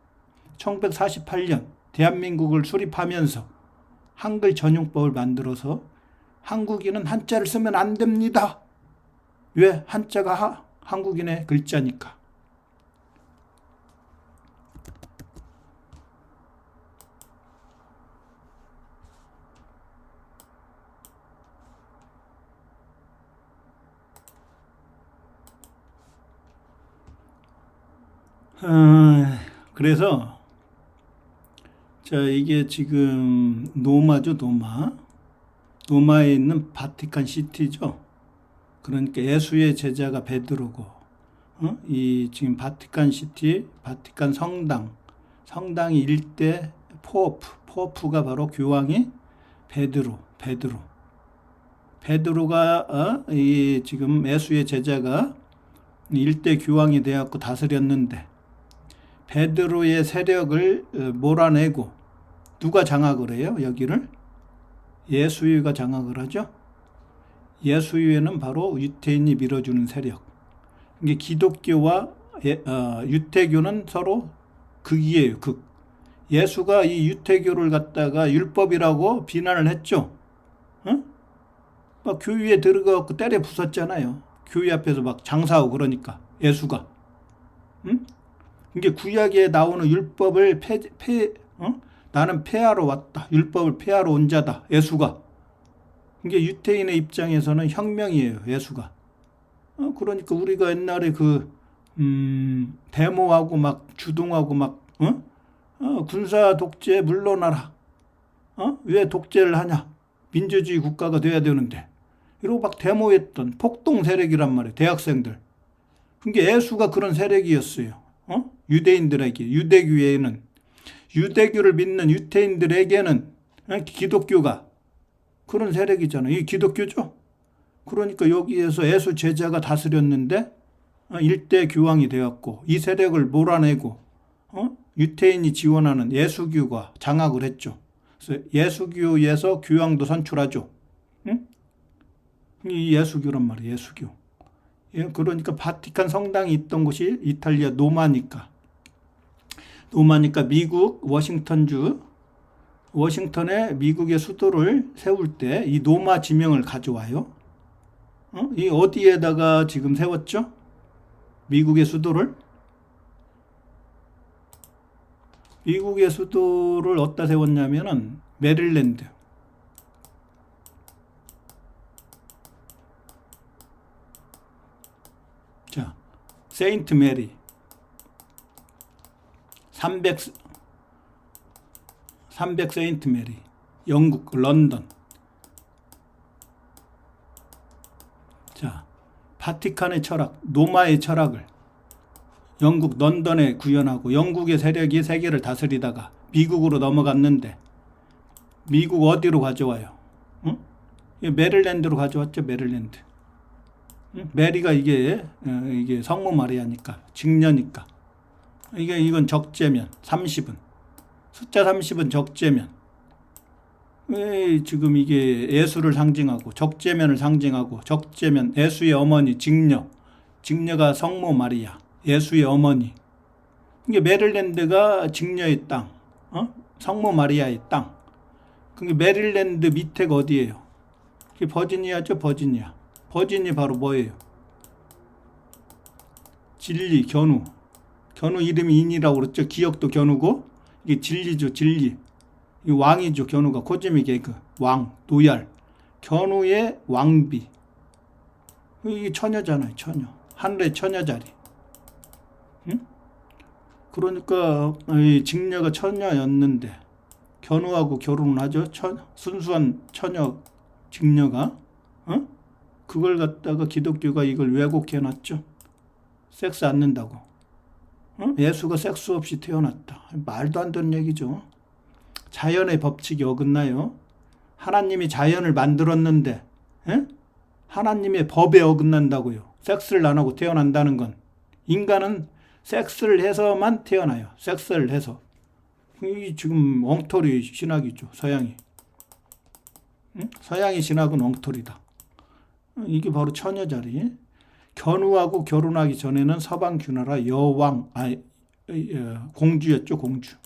1948년 대한민국을 수립하면서 한글 전용법을 만들어서 한국인은 한자를 쓰면 안 됩니다. 왜? 한자가 한국인의 글자니까. 그래서 자, 이게 지금 노마죠. 노마에 있는 바티칸 시티죠. 그러니까 예수의 제자가 베드로고, 이 지금 바티칸 시티, 바티칸 성당이 일대 포프가 바로 교황이 베드로가 이 지금 예수의 제자가 일대 교황이 되었고 다스렸는데, 베드로의 세력을 몰아내고 누가 장악을 해요? 여기를 예수유가 장악을 하죠. 예수유에는 바로 유태인이 밀어주는 세력. 이게 기독교와 유태교는 서로 극이에요. 극. 예수가 이 유태교를 갖다가 율법이라고 비난을 했죠. 막 교회에 들어가고 때려 부쉈잖아요. 교회 앞에서 막 장사하고 그러니까 예수가. 이게 구약에 나오는 율법을 나는 폐하러 왔다. 율법을 폐하러 온 자다. 예수가. 이게 유태인의 입장에서는 혁명이에요. 예수가. 그러니까 우리가 옛날에 데모하고 막 주동하고 막 군사 독재 물러나라. 왜 독재를 하냐? 민주주의 국가가 돼야 되는데. 이러고 막 데모했던 폭동 세력이란 말이에요. 대학생들. 그게 예수가 그런 세력이었어요. 유대인들에게, 유대교를 믿는 유태인들에게는 기독교가 그런 세력이잖아요. 이 기독교죠. 그러니까 여기에서 예수 제자가 다스렸는데 일대 교황이 되었고, 이 세력을 몰아내고 유태인이 지원하는 예수교가 장악을 했죠. 그래서 예수교에서 교황도 선출하죠. 이 예수교란 말이에요. 예수교. 그러니까 바티칸 성당이 있던 곳이 이탈리아 노마니까 미국 워싱턴에 미국의 수도를 세울 때 이 노마 지명을 가져와요. 이 어디에다가 지금 세웠죠? 미국의 수도를? 미국의 수도를 어디다 세웠냐면은 메릴랜드. 자, 세인트 메리 300 세인트 메리, 영국 런던. 자, 바티칸의 철학, 노마의 철학을 영국 런던에 구현하고, 영국의 세력이 세계를 다스리다가 미국으로 넘어갔는데 미국 어디로 가져와요? 응? 메릴랜드로 가져왔죠. 메릴랜드. 응? 메리가 이게 성모 마리아니까, 직녀니까. 이건 적재면 30은, 숫자 30은 적재면. 왜 지금 이게 예수를 상징하고, 적재면을 상징하고, 적재면 예수의 어머니 직녀가 성모 마리아, 예수의 어머니. 이게 메릴랜드가 직녀의 땅, 성모 마리아의 땅. 그게 메릴랜드 밑에가 어디예요? 그게 버지니아죠. 버지니아. 버지니 바로 뭐예요? 진리, 견우. 견우 이름이 인이라고 그랬죠. 기억도 견우고, 이게 진리죠. 진리. 이 왕이죠. 견우가 코즈믹 에그, 왕, 노얄. 견우의 왕비. 이게 처녀잖아요. 처녀. 하늘의 처녀 자리. 응? 그러니까 이 직녀가 처녀였는데 견우하고 결혼을 하죠. 순수한 처녀 직녀가. 그걸 갖다가 기독교가 이걸 왜곡해 놨죠. 섹스 않는다고. 예수가 섹스 없이 태어났다. 말도 안 되는 얘기죠. 자연의 법칙이 어긋나요. 하나님이 자연을 만들었는데 하나님의 법에 어긋난다고요. 섹스를 안 하고 태어난다는 건. 인간은 섹스를 해서만 태어나요. 섹스를 해서. 이 지금 엉터리 신학이죠. 서양이. 서양의 신학은 엉터리다. 이게 바로 처녀 자리. 견우하고 결혼하기 전에는 서방 귀나라 여왕, 공주였죠. 공주.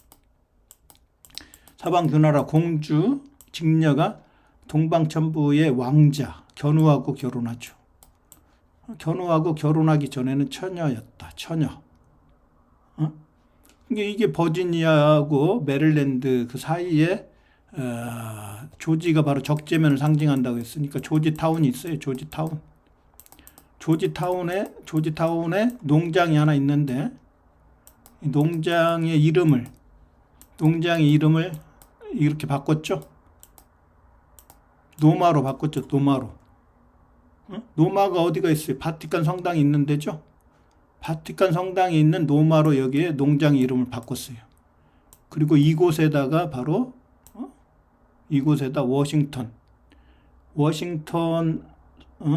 서방 귀나라 공주 직녀가 동방천부의 왕자 견우하고 결혼하죠. 견우하고 결혼하기 전에는 처녀였다. 처녀. 이게 버지니아하고 메릴랜드 그 사이에 조지가 바로 적재면을 상징한다고 했으니까 조지타운이 있어요. 조지타운. 조지타운에 농장이 하나 있는데, 농장의 이름을 이렇게 바꿨죠. 노마로 바꿨죠. 노마로. 노마가 어디가 있어요? 바티칸 성당이 있는 데죠. 바티칸 성당이 있는 노마로 여기에 농장 이름을 바꿨어요. 그리고 이곳에다가 바로 이곳에다 워싱턴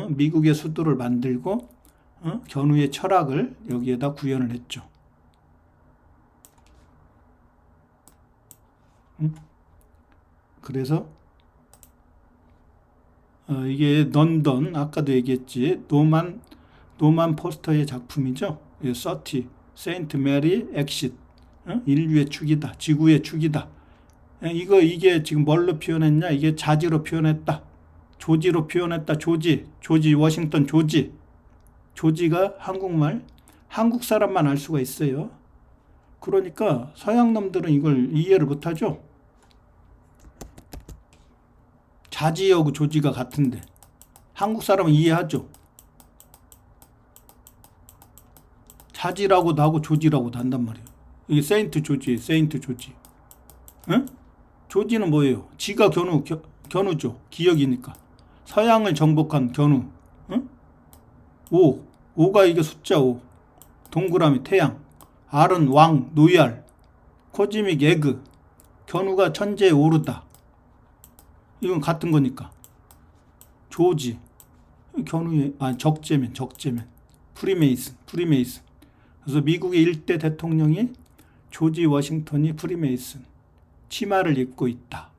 미국의 수도를 만들고 견우의 철학을 여기에다 구현을 했죠. 그래서 이게 런던, 아까도 얘기했지, 노만 포스터의 작품이죠. 30 세인트 메리 엑싯, 인류의 축이다, 지구의 축이다. 이게 지금 뭘로 표현했냐? 이게 자지로 표현했다, 조지로 표현했다. 조지 워싱턴. 조지가 한국말, 한국 사람만 알 수가 있어요. 그러니까 서양 놈들은 이걸 이해를 못하죠. 자지하고 조지가 같은데 한국 사람은 이해하죠. 자지라고도 하고 조지라고도 한단 말이에요. 이게 세인트 조지예요. 세인트 조지. 조지는 뭐예요? 지가 견우죠. 기억이니까. 서양을 정복한 견우. 오가 이게 숫자 5. 동그라미 태양. R은 왕, 노얄. 코즈믹 에그. 견우가 천재에 오르다. 이건 같은 거니까. 조지. 견우의, 적재면. 프리메이슨. 그래서 미국의 1대 대통령이 조지 워싱턴이 프리메이슨. 치마를 입고 있다.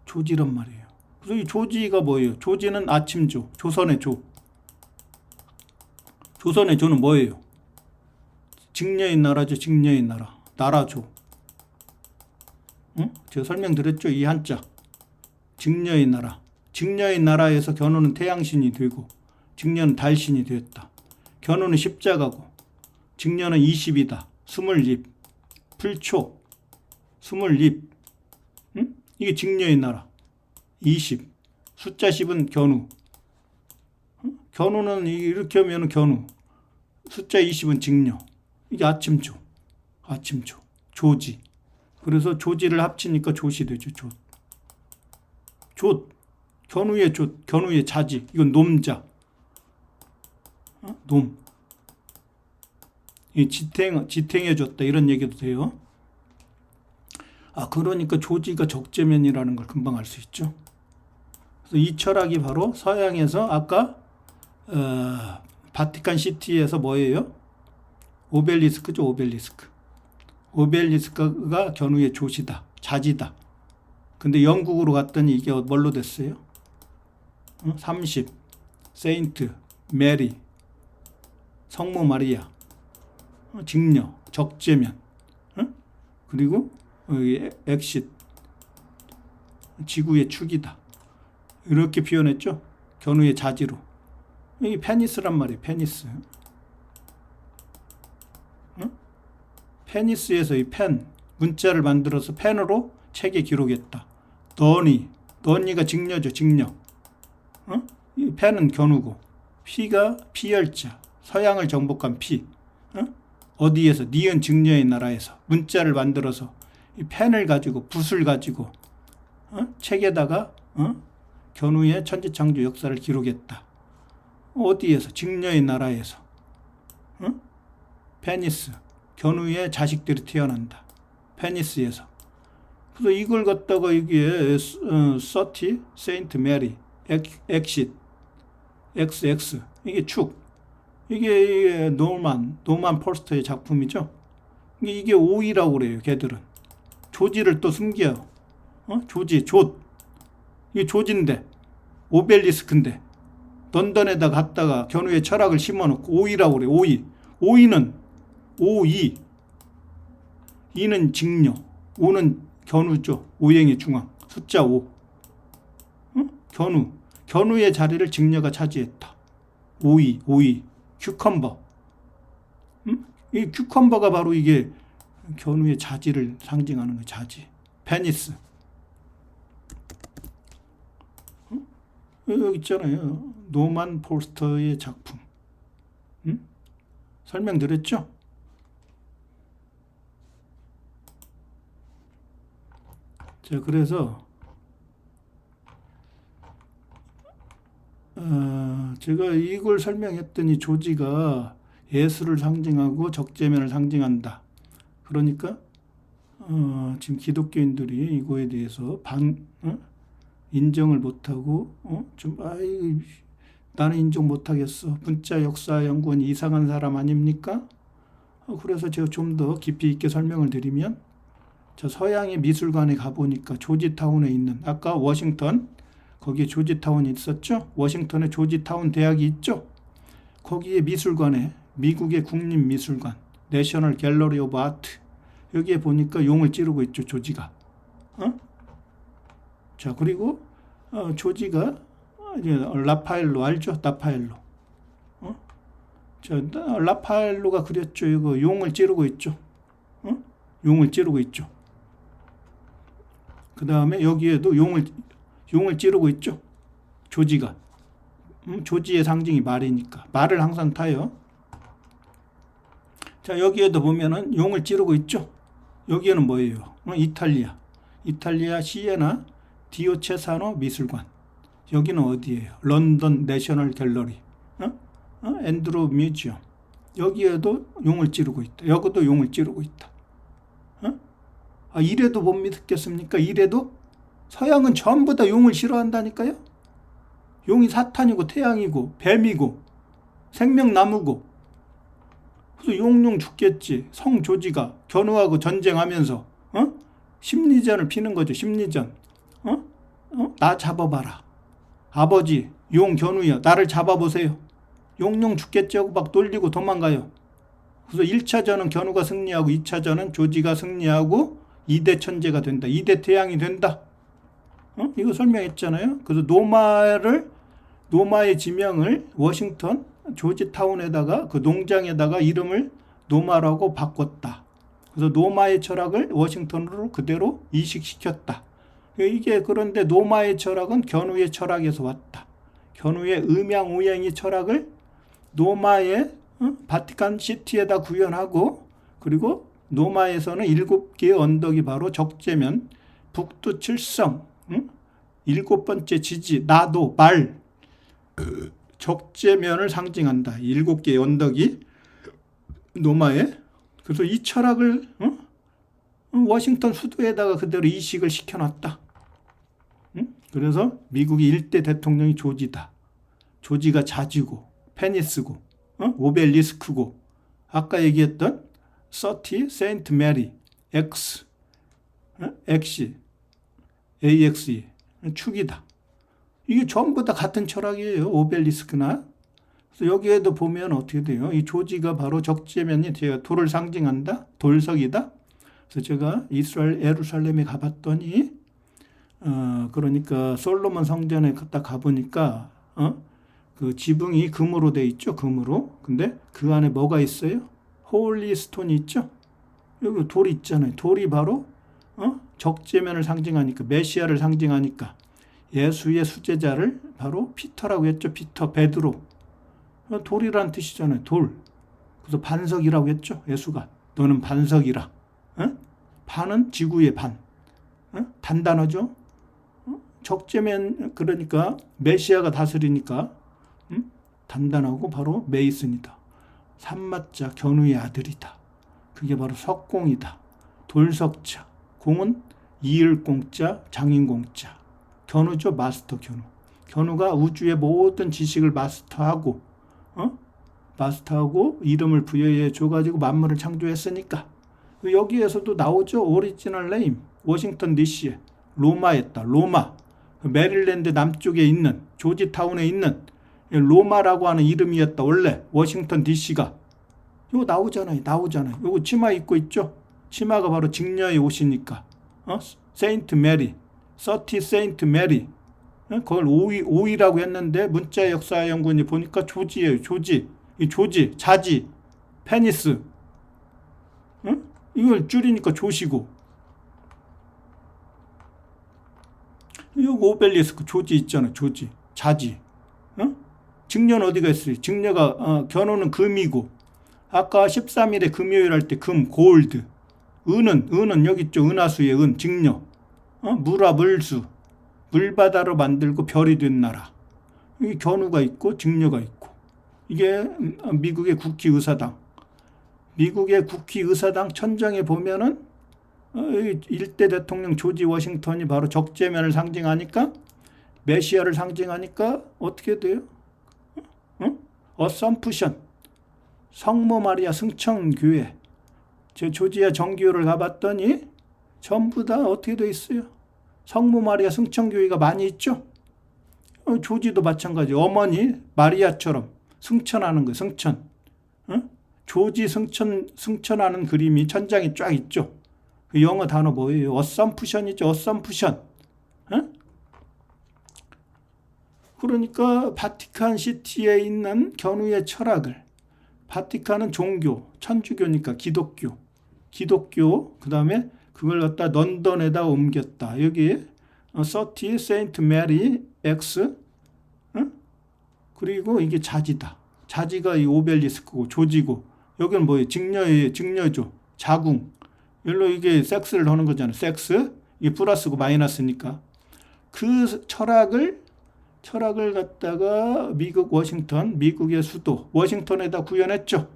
조지란 말이에요. 그래서 이 조지가 뭐예요? 조지는 아침조. 조선의 조. 조선의 조는 뭐예요? 직녀의 나라죠. 직녀의 나라. 나라조. 제가 설명드렸죠. 이 한자. 직녀의 나라. 직녀의 나라에서 견우는 태양신이 되고 직녀는 달신이 되었다. 견우는 십자가고 직녀는 20이다. 20입. 풀초. 20입. 응? 이게 직녀의 나라. 20. 숫자 10은 견우. 응? 견우는 이렇게 하면 견우. 숫자 20은 직녀. 이게 아침조. 아침조. 조지. 그래서 조지를 합치니까 조 되죠. 조. 조. 견우의 조. 견우의 자지. 이건 놈자. 어? 놈. 이 지탱해줬다. 이런 얘기도 돼요. 그러니까 조지가 적재면이라는 걸 금방 알 수 있죠. 그래서 이 철학이 바로 서양에서 아까 바티칸 시티에서 뭐예요? 오벨리스크죠. 오벨리스크. 오벨리스크가 견우의 조시다. 자지다. 근데 영국으로 갔더니 이게 뭘로 됐어요? 30. 세인트. 메리. 성모 마리아. 직녀. 적재면. 그리고 엑싯. 지구의 축이다. 이렇게 표현했죠. 견우의 자지로. 이게 페니스란 말이에요. 페니스. 페니스에서 이 펜, 문자를 만들어서 펜으로 책에 기록했다. 너니가 직녀죠. 직녀. 이 펜은 견우고 피가 피열자. 서양을 정복한 피. 어디에서? 니은 직녀의 나라에서 문자를 만들어서 이 펜을 가지고 붓을 가지고 책에다가 견우의 천지창조 역사를 기록했다. 어디에서? 직녀의 나라에서. 페니스. 견우의 자식들이 태어난다. 페니스에서. 그래서 이걸 갖다가 이게 30 세인트 메리 엑싯 XX 이게 축. 이게 노만 폴스터의 작품이죠. 이게 오이라고 그래요. 걔들은 조지를 또 숨겨요. 조지, 이게 조지인데 오벨리스크인데 런던에다 갔다가 견우의 철학을 심어놓고 오이라고 그래요. 오이는 오이. 이는 직녀. 오는 견우죠. 오행의 중앙. 숫자 5. 견우. 견우의 자리를 직녀가 차지했다. 오이. 큐컴버. 이 큐컴버가 바로 이게 견우의 자지를 상징하는 거예요. 자지. 페니스. 여기 있잖아요. 노만 폴스터의 작품. 설명드렸죠? 자, 그래서 제가 이걸 설명했더니 조지가 예술을 상징하고 적재면을 상징한다. 그러니까 지금 기독교인들이 이거에 대해서 인정을 못하고 나는 인정 못하겠어. 문자 역사 연구원이 이상한 사람 아닙니까? 그래서 제가 좀 더 깊이 있게 설명을 드리면 저 서양의 미술관에 가보니까 조지타운에 있는 아까 워싱턴 거기에 조지타운이 있었죠. 워싱턴에 조지타운 대학이 있죠. 거기에 미술관에 미국의 국립미술관 내셔널 갤러리 오브 아트 여기에 보니까 용을 찌르고 있죠. 조지가. 자, 그리고 조지가 라파엘로 알죠? 라파엘로. 라파엘로가 그렸죠. 이거 용을 찌르고 있죠. 용을 찌르고 있죠. 그 다음에 여기에도 용을 찌르고 있죠. 조지가. 조지의 상징이 말이니까. 말을 항상 타요. 자, 여기에도 보면은 용을 찌르고 있죠. 여기에는 뭐예요? 이탈리아 시에나 디오체사노 미술관. 여기는 어디예요? 런던 내셔널 갤러리. 앤드루 뮤지엄. 여기에도 용을 찌르고 있다. 여기도 용을 찌르고 있다. 이래도 못 믿겠습니까? 이래도? 서양은 전부 다 용을 싫어한다니까요? 용이 사탄이고 태양이고 뱀이고 생명나무고 그래서 용용 죽겠지. 성조지가 견우하고 전쟁하면서 심리전을 피는 거죠. 심리전. 나 잡아봐라. 아버지 용 견우야 나를 잡아보세요. 용용 죽겠지 하고 막 돌리고 도망가요. 그래서 1차전은 견우가 승리하고 2차전은 조지가 승리하고 2대 천재가 된다. 2대 태양이 된다. 이거 설명했잖아요. 그래서 노마의 지명을 워싱턴 조지타운에다가 그 농장에다가 이름을 노마라고 바꿨다. 그래서 노마의 철학을 워싱턴으로 그대로 이식시켰다. 이게 그런데 노마의 철학은 견우의 철학에서 왔다. 견우의 음양오행이 철학을 노마의 바티칸 시티에다 구현하고, 그리고 노마에서는 7개의 언덕이 바로 적재면, 북두 칠성, 7번째 지지, 나도, 말, 적재면을 상징한다. 7개의 언덕이 노마에. 그래서 이 철학을 워싱턴 수도에다가 그대로 이식을 시켜놨다. 그래서 미국의 1대 대통령이 조지다. 조지가 자지고 페니스고 오벨리스크고, 아까 얘기했던 30 세인트 메리 X XE AXE 축이다. 이게 전부 다 같은 철학이에요. 오벨리스크나. 그래서 여기에도 보면 어떻게 돼요? 이 조지가 바로 적재면이 제가 돌을 상징한다. 돌석이다. 그래서 제가 이스라엘 예루살렘에 가봤더니 그러니까 솔로몬 성전에 딱 가보니까 그 지붕이 금으로 돼 있죠. 금으로. 근데 그 안에 뭐가 있어요? 홀리 스톤이 있죠. 여기 돌이 있잖아요. 돌이 바로 적재면을 상징하니까, 메시아를 상징하니까, 예수의 수제자를 바로 피터라고 했죠. 피터, 베드로. 돌이란 뜻이잖아요. 돌. 그래서 반석이라고 했죠. 예수가. 너는 반석이라. 반은 지구의 반. 단단하죠. 적재면, 그러니까 메시아가 다스리니까 단단하고 바로 메이슨이다. 산마자 견우의 아들이다. 그게 바로 석공이다. 돌석자. 공은 이을공자, 장인공자. 견우죠. 마스터 견우. 견우가 우주의 모든 지식을 마스터하고 이름을 부여해 줘가지고 만물을 창조했으니까. 여기에서도 나오죠. 오리지널 네임. 워싱턴 DC에 로마였다. 로마. 메릴랜드 남쪽에 있는 조지타운에 있는 로마라고 하는 이름이었다. 원래 워싱턴 DC가. 이거 나오잖아요. 이거 치마 입고 있죠. 치마가 바로 직녀의 옷이니까. 세인트 메리, 30 세인트 메리. 그걸 오이라고 했는데 문자 역사 연구원이 보니까 조지예요. 조지, 자지, 페니스. 이걸 줄이니까 조시고. 이거 오벨리스크 조지 있잖아. 조지, 자지. 직녀는 어디가 있어요? 직녀가 견우는 금이고, 아까 13일에 금요일 할 때 금, 골드. 은은 여기 있죠. 은하수의 은, 직녀. 물화, 물수. 물바다로 만들고 별이 된 나라. 여기 견우가 있고 직녀가 있고. 이게 미국의 국회의사당. 미국의 국회의사당 천정에 보면은 일대 대통령 조지 워싱턴이 바로 적재면을 상징하니까, 메시아를 상징하니까 어떻게 돼요? 어썸프션. 성모 마리아 승천교회. 제 조지아 정교회를 가봤더니 전부 다 어떻게 돼 있어요? 성모 마리아 승천교회가 많이 있죠. 조지도 마찬가지. 어머니 마리아처럼 승천하는 거예요. 승천. 조지 승천하는 그림이 천장에 쫙 있죠. 그 영어 단어 뭐예요? 어썸프션이죠. 어썸프션. 그러니까 바티칸 시티에 있는 견우의 철학을, 바티칸은 종교, 천주교니까 기독교, 그 다음에 그걸 갖다 런던에다 옮겼다. 여기에 30 세인트 메리 X, 그리고 이게 자지다. 자지가 이 오벨리스크고 조지고, 여기는 뭐예요? 직녀죠. 자궁. 여기로 이게 섹스를 하는 거잖아요. 섹스. 이게 플러스고 마이너스니까. 그 철학을 갖다가 미국 워싱턴, 미국의 수도 워싱턴에다 구현했죠.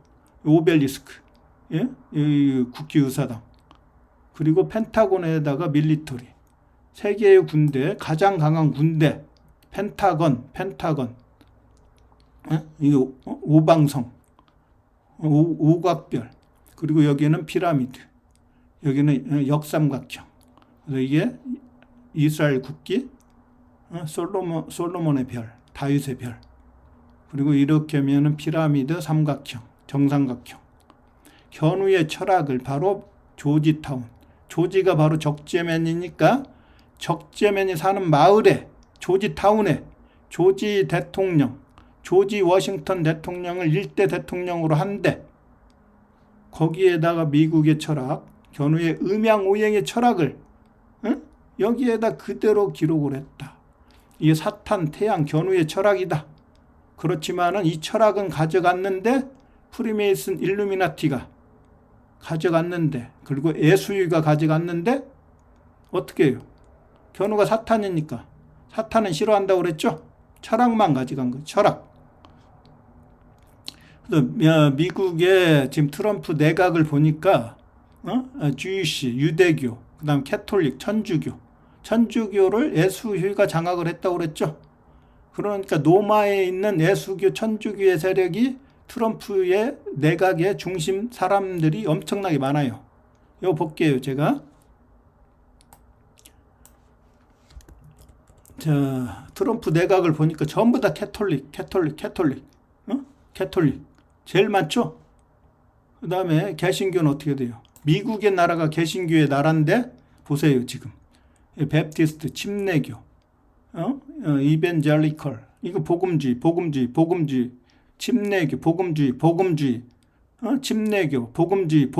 오벨리스크. 예? 국회의사당. 그리고 펜타곤에다가 밀리터리. 세계의 군대, 가장 강한 군대. 펜타건. 이거 오방성. 오각별. 그리고 여기는 피라미드. 여기는 역삼각형. 그래서 이게 이스라엘 국기, 솔로몬의 별, 다윗의 별. 그리고 이렇게 하면은 피라미드 삼각형, 정삼각형. 견우의 철학을 바로 조지타운. 조지가 바로 적재면이니까 적재맨이 사는 마을에, 조지타운에 조지 대통령, 조지 워싱턴 대통령을 일대 대통령으로 한데, 거기에다가 미국의 철학, 견우의 음양오행의 철학을 여기에다 그대로 기록을 했다. 이게 사탄, 태양, 견우의 철학이다. 그렇지만은 이 철학은 가져갔는데, 프리메이슨, 일루미나티가 가져갔는데, 그리고 예수위가 가져갔는데, 어떻게 해요? 견우가 사탄이니까 사탄은 싫어한다고 그랬죠? 철학만 가져간 거예요. 철학. 미국의 지금 트럼프 내각을 보니까 주이시, 유대교, 그 다음 캐톨릭, 천주교를 예수회가 장악을 했다고 그랬죠. 그러니까 노마에 있는 예수교, 천주교의 세력이 트럼프의 내각의 중심 사람들이 엄청나게 많아요. 이거 볼게요, 제가. 자, 트럼프 내각을 보니까 전부 다 캐톨릭. 캐톨릭. 제일 많죠? 그 다음에 개신교는 어떻게 돼요? 미국의 나라가 개신교의 나라인데, 보세요, 지금. 베프티스트, 침례교, 이벤젤리컬, 이거 복음주의, 침례교, 복음주의, 침례교, 복음주의,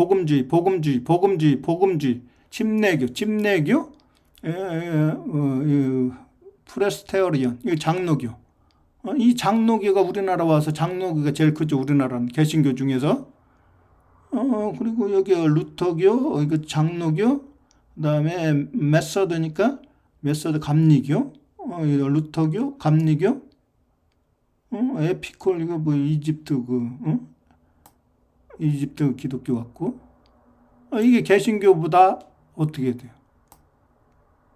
침례교, 프레스테어리언, 이거 장로교. 이 장로교가 우리나라 와서 장로교가 제일 크죠, 우리나라는 개신교 중에서. 그리고 여기 루터교, 이거 장로교, 그다음에 메서드니까 메서드 감리교, 루터교, 감리교, 에피콜, 이거 뭐 이집트 이집트 기독교 같고. 이게 개신교보다 어떻게 돼요?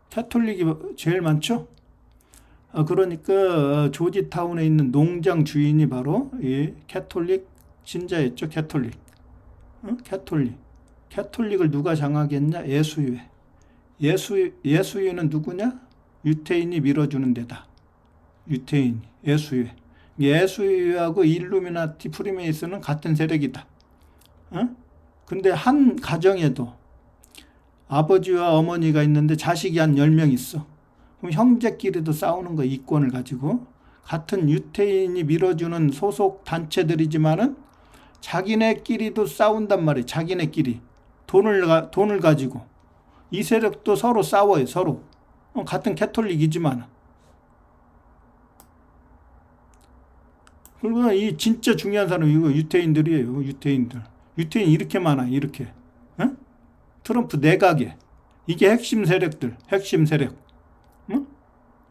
캐톨릭이 제일 많죠? 그러니까 조지타운에 있는 농장 주인이 바로 이 캐톨릭 신자였죠. 캐톨릭을 누가 장악했냐? 예수회는 누구냐? 유태인이 밀어주는 데다. 예수회하고 일루미나티, 프리메이슨은 같은 세력이다. 근데 한 가정에도 아버지와 어머니가 있는데 자식이 한 10명 있어. 그럼 형제끼리도 싸우는 거야, 이권을 가지고. 같은 유태인이 밀어주는 소속 단체들이지만은 자기네끼리도 싸운단 말이에요. 자기네끼리. 돈을 가지고. 이 세력도 서로 싸워요, 서로. 같은 캐톨릭이지만. 그리고 이 진짜 중요한 사람, 이거 유태인들이에요, 유태인 이렇게 많아요, 이렇게. 트럼프 내각에. 이게 핵심 세력.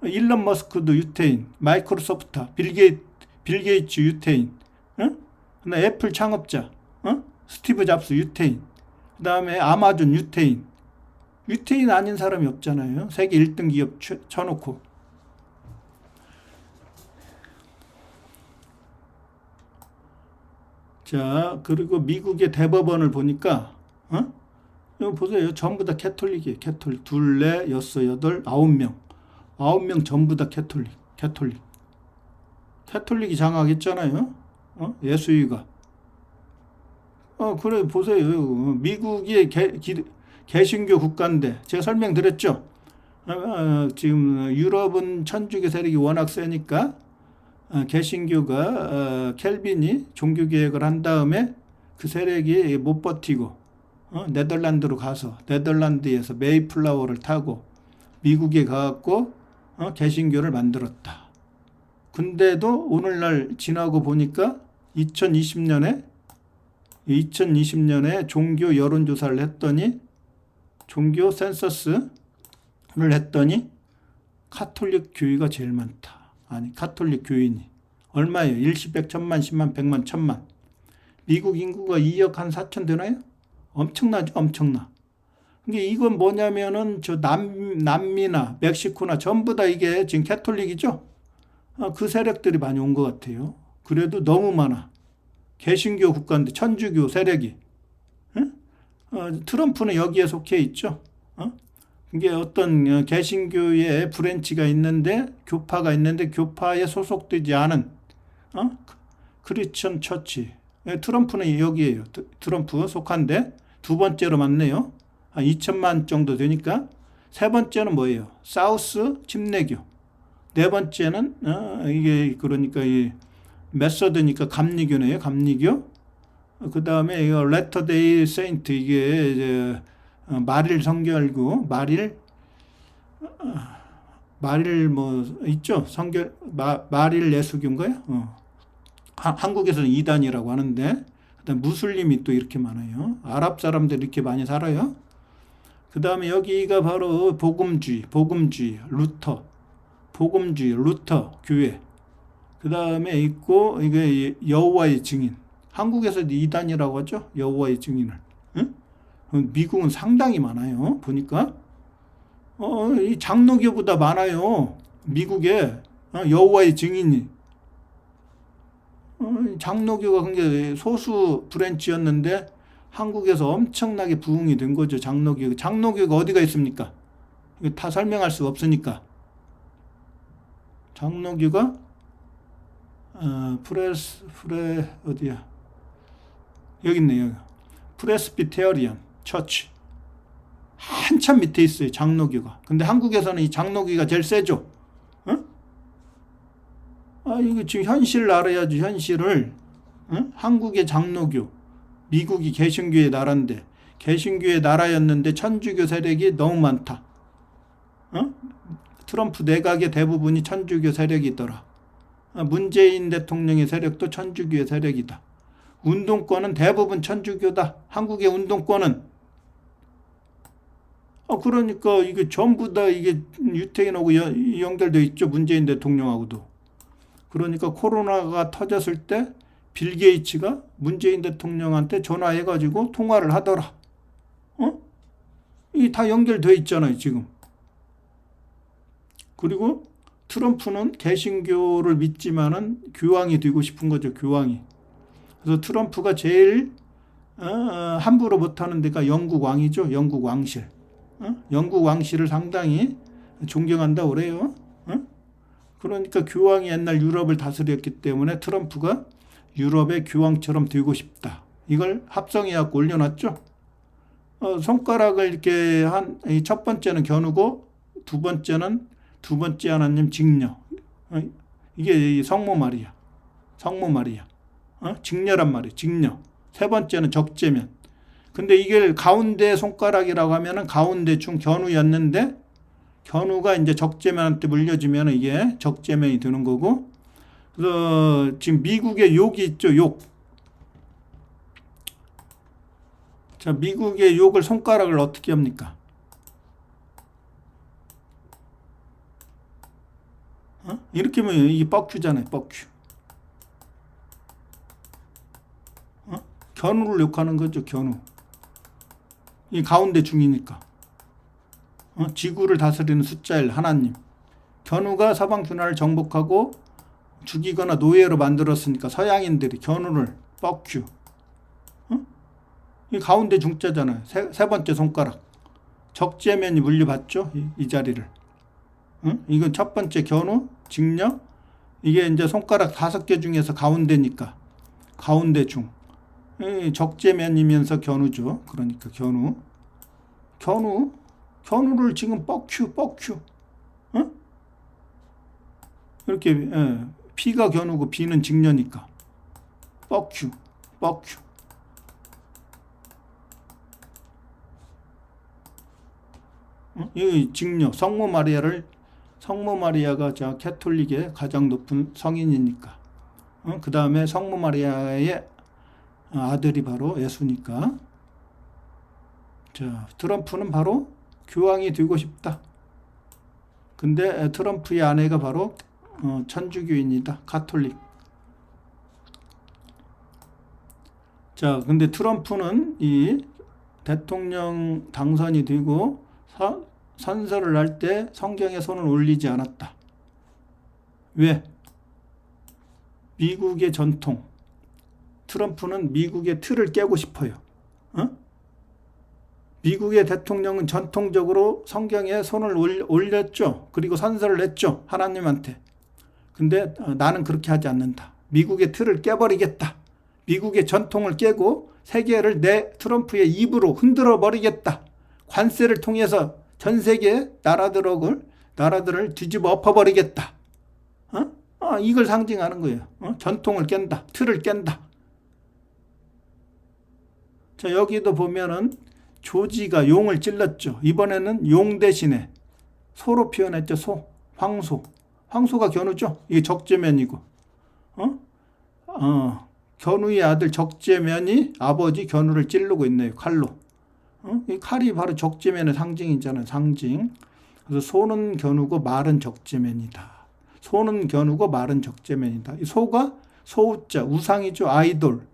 일론 머스크도 유태인, 마이크로소프트, 빌 게이츠 유태인, 그다음에 애플 창업자, 스티브 잡스 유태인, 그다음에 아마존 유태인 아닌 사람이 없잖아요. 세계 1등 기업 쳐놓고. 자, 그리고 미국의 대법원을 보니까, 이거 보세요. 전부 다 캐톨릭이에요. 둘, 넷, 여섯, 여덟, 9명. 9명 전부 다 캐톨릭이 장악했잖아요. 예수위가. 그래, 보세요. 미국이 개신교 국가인데, 제가 설명드렸죠. 지금 유럽은 천주교 세력이 워낙 세니까, 개신교가, 켈빈이 종교개혁을 한 다음에 그 세력이 못 버티고, 네덜란드로 가서, 네덜란드에서 메이플라워를 타고, 미국에 가갖고, 개신교를 만들었다. 근데도 오늘날 지나고 보니까 2020년에 종교 여론조사를 했더니, 종교 센서스를 했더니 카톨릭 교회가 제일 많다. 아니, 카톨릭 교인이 얼마예요? 일시 100, 1000만, 10만, 100만, 1000만. 미국 인구가 2억 한 4천 되나요? 엄청나죠, 엄청나. 이게 이건 뭐냐면은 저 남미나 멕시코나 전부 다 이게 지금 캐톨릭이죠. 그 세력들이 많이 온 것 같아요. 그래도 너무 많아. 개신교 국가인데 천주교 세력이. 트럼프는 여기에 속해 있죠. 이게 어떤 개신교의 브랜치가 있는데, 교파가 있는데 교파에 소속되지 않은 크리스천 처치. 트럼프는 여기에요. 트럼프 속한데 두 번째로 많네요. 한 2천만 정도 되니까 세 번째는 뭐예요? 사우스 침례교. 네 번째는 이게 그러니까 이 메소드니까 감리교네요. 감리교. 그 다음에 이거 레터데이 세인트, 이게 이제 말일 성결교, 말일 뭐 있죠? 말일 예수교인가요? 한국에서는 이단이라고 하는데, 그다음 무슬림이 또 이렇게 많아요. 아랍 사람들 이렇게 많이 살아요. 그 다음에 여기가 바로 복음주의, 루터 교회. 그 다음에 있고 이게 여호와의 증인. 한국에서도 이단이라고 하죠. 여호와의 증인을. 응? 미국은 상당히 많아요. 보니까 이 장로교보다 많아요. 미국에 여호와의 증인이. 장로교가 굉장히 소수 브랜치였는데 한국에서 엄청나게 부흥이 된 거죠. 장로교가 어디가 있습니까? 이거 다 설명할 수가 없으니까. 장로교가 어디야? 여기 있네요. 프레스비테리안 처치. 한참 밑에 있어요. 장로교가. 근데 한국에서는 이 장로교가 제일 세죠. 이거 지금 현실을 알아야지. 현실을. 한국의 장로교, 미국이 개신교의 나라인데, 개신교의 나라였는데 천주교 세력이 너무 많다. 트럼프 내각의 대부분이 천주교 세력이더라. 문재인 대통령의 세력도 천주교의 세력이다. 운동권은 대부분 천주교다. 한국의 운동권은. 그러니까 이게 전부 다 이게 유태인하고 연결되어 있죠. 문재인 대통령하고도. 그러니까 코로나가 터졌을 때 빌 게이츠가 문재인 대통령한테 전화해가지고 통화를 하더라. 이게 다 연결되어 있잖아요, 지금. 그리고 트럼프는 개신교를 믿지만은 교황이 되고 싶은 거죠, 교황이. 그래서 트럼프가 제일 함부로 못하는 데가 영국 왕이죠, 영국 왕실. 영국 왕실을 상당히 존경한다고 그래요. 그러니까 교황이 옛날 유럽을 다스렸기 때문에 트럼프가 유럽의 교황처럼 되고 싶다. 이걸 합성해갖고 올려놨죠. 손가락을 이렇게 첫 번째는 겨누고, 두 번째 하나님 직녀. 이게 성모 마리아. 직녀란 말이에요. 직녀. 세 번째는 적재면. 근데 이게 가운데 손가락이라고 하면은 가운데 중 겨누였는데, 겨누가 이제 적재면한테 물려주면 이게 적재면이 되는 거고, 그래서 지금 미국의 욕이 있죠, 욕. 자, 미국의 욕을 손가락을 어떻게 합니까? 이렇게 하면 이게 뻑큐잖아요, 뻑큐. 겨누를 욕하는 거죠, 겨누. 이 가운데 중이니까. 지구를 다스리는 숫자 1 하나님. 겨누가 서방 균화를 정복하고 죽이거나 노예로 만들었으니까 서양인들이 겨누를 뻑큐. 이 가운데 중자잖아요. 세 번째 손가락. 적재면이 물려받죠, 이 자리를. 이건 첫 번째 겨누, 직녀. 이게 이제 손가락 5개 중에서 가운데니까 가운데 중. 적재면이면서 겨누죠. 그러니까 겨누를 지금 뻑큐. 이렇게 P가 겨누고 B는 직녀니까 뻑큐. 이 직녀 성모 마리아가 캐톨릭의 가장 높은 성인이니까. 그 다음에 성모 마리아의 아들이 바로 예수니까. 자, 트럼프는 바로 교황이 되고 싶다. 근데 트럼프의 아내가 바로 천주교인이다. 가톨릭. 자, 근데 트럼프는 이 대통령 당선이 되고 선서를 할 때 성경에 손을 올리지 않았다. 왜? 미국의 전통. 트럼프는 미국의 틀을 깨고 싶어요. 미국의 대통령은 전통적으로 성경에 손을 올렸죠. 그리고 선서를 냈죠. 하나님한테. 근데 나는 그렇게 하지 않는다. 미국의 틀을 깨버리겠다. 미국의 전통을 깨고 세계를 내 트럼프의 입으로 흔들어 버리겠다. 관세를 통해서 전 세계 나라들을 뒤집어 엎어버리겠다. 이걸 상징하는 거예요. 전통을 깬다. 틀을 깬다. 자, 여기도 보면은 조지가 용을 찔렀죠. 이번에는 용 대신에 소로 표현했죠. 황소. 황소가 견우죠. 이게 적재면이고. 견우의 아들 적재면이 아버지 견우를 찌르고 있네요. 칼로. 이 칼이 바로 적재면의 상징이잖아요. 상징. 그래서 소는 견우고 말은 적재면이다. 소는 견우고 말은 적재면이다. 이 소가 소우자 우상이죠. 아이돌.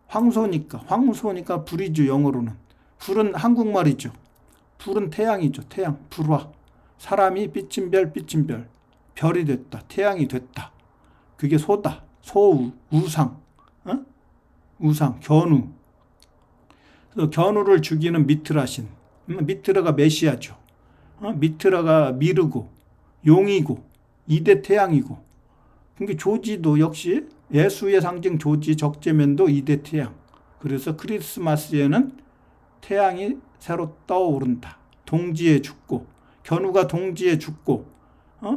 황소니까 불이죠. 영어로는. 불은 한국말이죠. 불은 태양이죠. 태양. 불화. 사람이 빛인 별. 별이 됐다. 태양이 됐다. 그게 소다. 소우. 우상. 우상. 견우. 그래서 견우를 죽이는 미트라신. 미트라가 메시아죠. 미트라가 미르고 용이고 이대 태양이고. 그러니까 조지도 역시 예수의 상징 조지 적재면도 이대 태양. 그래서 크리스마스에는 태양이 새로 떠오른다. 동지에 죽고 견우가 동지에 죽고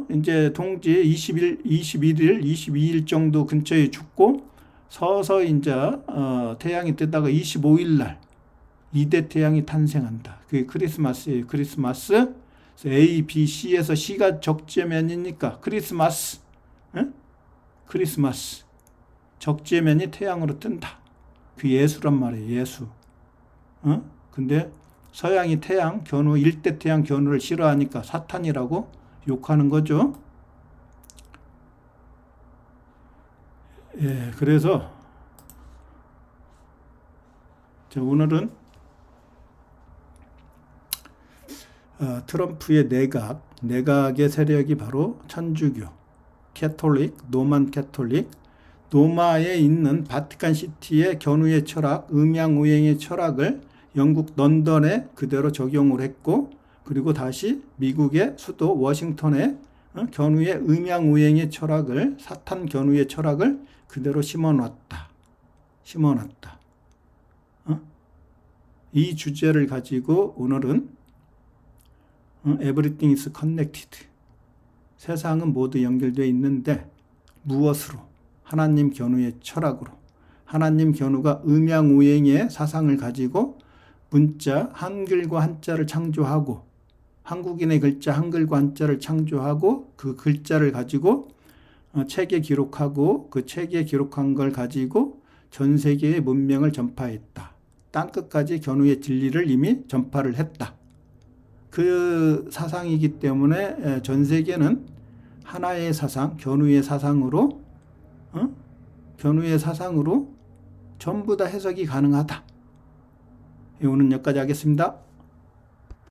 이제 동지에 21일, 22일 정도 근처에 죽고 서서히 이제 태양이 뜨다가 25일 날 이대 태양이 탄생한다. 그게 크리스마스예요. 크리스마스. A, B, C에서 C가 적재면이니까 크리스마스. 크리스마스. 적재면이 태양으로 뜬다. 그 예수란 말이에요. 예수. 근데 서양이 태양, 견우, 일대 태양 견우를 싫어하니까 사탄이라고 욕하는 거죠. 예, 그래서 오늘은 트럼프의 내각의 세력이 바로 천주교, 캐톨릭, 로만 캐톨릭, 로마에 있는 바티칸 시티의 견우의 철학, 음양우행의 철학을 영국 런던에 그대로 적용을 했고, 그리고 다시 미국의 수도 워싱턴에 견우의 음양우행의 철학을, 사탄 견우의 철학을 그대로 심어놨다. 이 주제를 가지고 오늘은 Everything is connected. 세상은 모두 연결되어 있는데 무엇으로? 하나님 견우의 철학으로. 하나님 견우가 음양우행의 사상을 가지고 문자 한글과 한자를 창조하고 한국인의 글자 한글과 한자를 창조하고 그 글자를 가지고 책에 기록하고 그 책에 기록한 걸 가지고 전 세계의 문명을 전파했다. 땅끝까지 견우의 진리를 이미 전파를 했다. 그 사상이기 때문에 전 세계는 하나의 사상, 견우의 사상으로 전부 다 해석이 가능하다. 오늘 여기까지 하겠습니다.